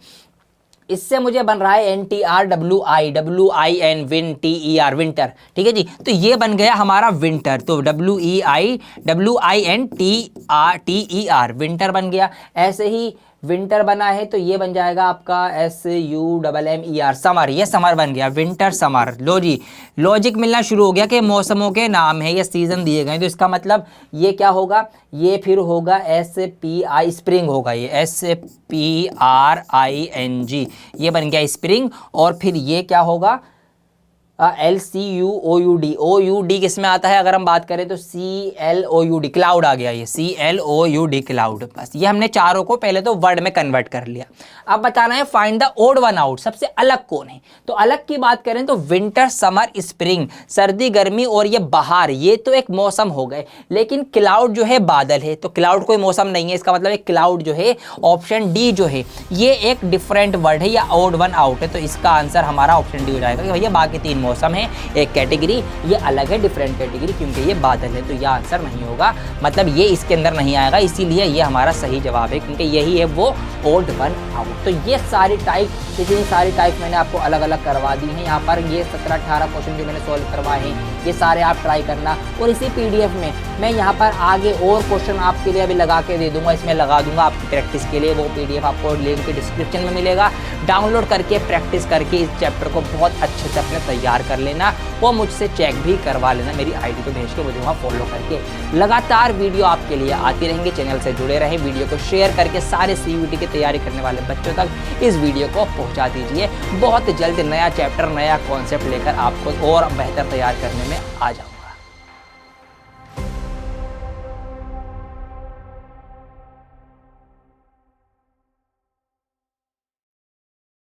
इससे मुझे बन रहा है NTRWIN विन TER विंटर, ठीक है जी। तो ये बन गया हमारा विंटर। तो WINTER विंटर बन गया। ऐसे ही विंटर बना है तो ये बन जाएगा आपका SUMMER समर। ये समर बन गया, विंटर समर। लो जी, लॉजिक मिलना शुरू हो गया कि मौसमों के नाम है, ये सीजन दिए गए। तो इसका मतलब ये क्या होगा, ये फिर होगा SPI स्प्रिंग होगा, ये SPRING, ये बन गया स्प्रिंग। और फिर ये क्या होगा, LCUOUD किस में आता है अगर हम बात करें तो CLOUD क्लाउड आ गया, ये CLOUD क्लाउड। बस ये हमने चारों को पहले तो वर्ड में कन्वर्ट कर लिया। अब बताना है find the odd one out, सबसे अलग कौन है। तो अलग की बात करें तो विंटर, समर, स्प्रिंग, सर्दी, गर्मी और ये बहार, ये तो एक मौसम हो गए। लेकिन क्लाउड जो है बादल है, तो क्लाउड कोई मौसम नहीं है। इसका मतलब एक क्लाउड जो है, ऑप्शन डी जो है, ये एक डिफरेंट वर्ड है या ओड वन आउट है। तो इसका आंसर हमारा ऑप्शन डी हो जाएगा कि भैया बाकी 3 मौसम है एक कैटेगरी, ये अलग है डिफरेंट कैटेगरी, क्योंकि ये बादल है, तो यह आंसर नहीं होगा, मतलब ये इसके अंदर नहीं आएगा, इसीलिए ये हमारा सही जवाब है, क्योंकि यही है वो ओड वन आउट। तो ये सारी टाइप, जितनी सारी टाइप मैंने आपको अलग अलग करवा दी हैं, यहाँ पर ये 17-18 क्वेश्चन जो मैंने सॉल्व करवाए हैं, ये सारे आप ट्राई करना। और इसी PDF में मैं यहाँ पर आगे और क्वेश्चन आपके लिए अभी लगा के दे दूंगा, इसमें लगा दूंगा आपकी प्रैक्टिस के लिए। वो PDF आपको लिंक डिस्क्रिप्शन में मिलेगा, डाउनलोड करके प्रैक्टिस करके इस चैप्टर को बहुत अच्छे से अपने तैयार कर लेना, वो मुझसे चेक भी करवा लेना, मेरी ID को भेज के मुझे वहाँ फॉलो करके। लगातार वीडियो आपके लिए आती रहेंगी, चैनल से जुड़े रहें, वीडियो को शेयर करके सारे CUET की तैयारी करने वाले बच्चों तक इस वीडियो को पहुँचा दीजिए। बहुत जल्द नया चैप्टर, नया कॉन्सेप्ट लेकर आपको और बेहतर तैयार करने में आ जाऊँ।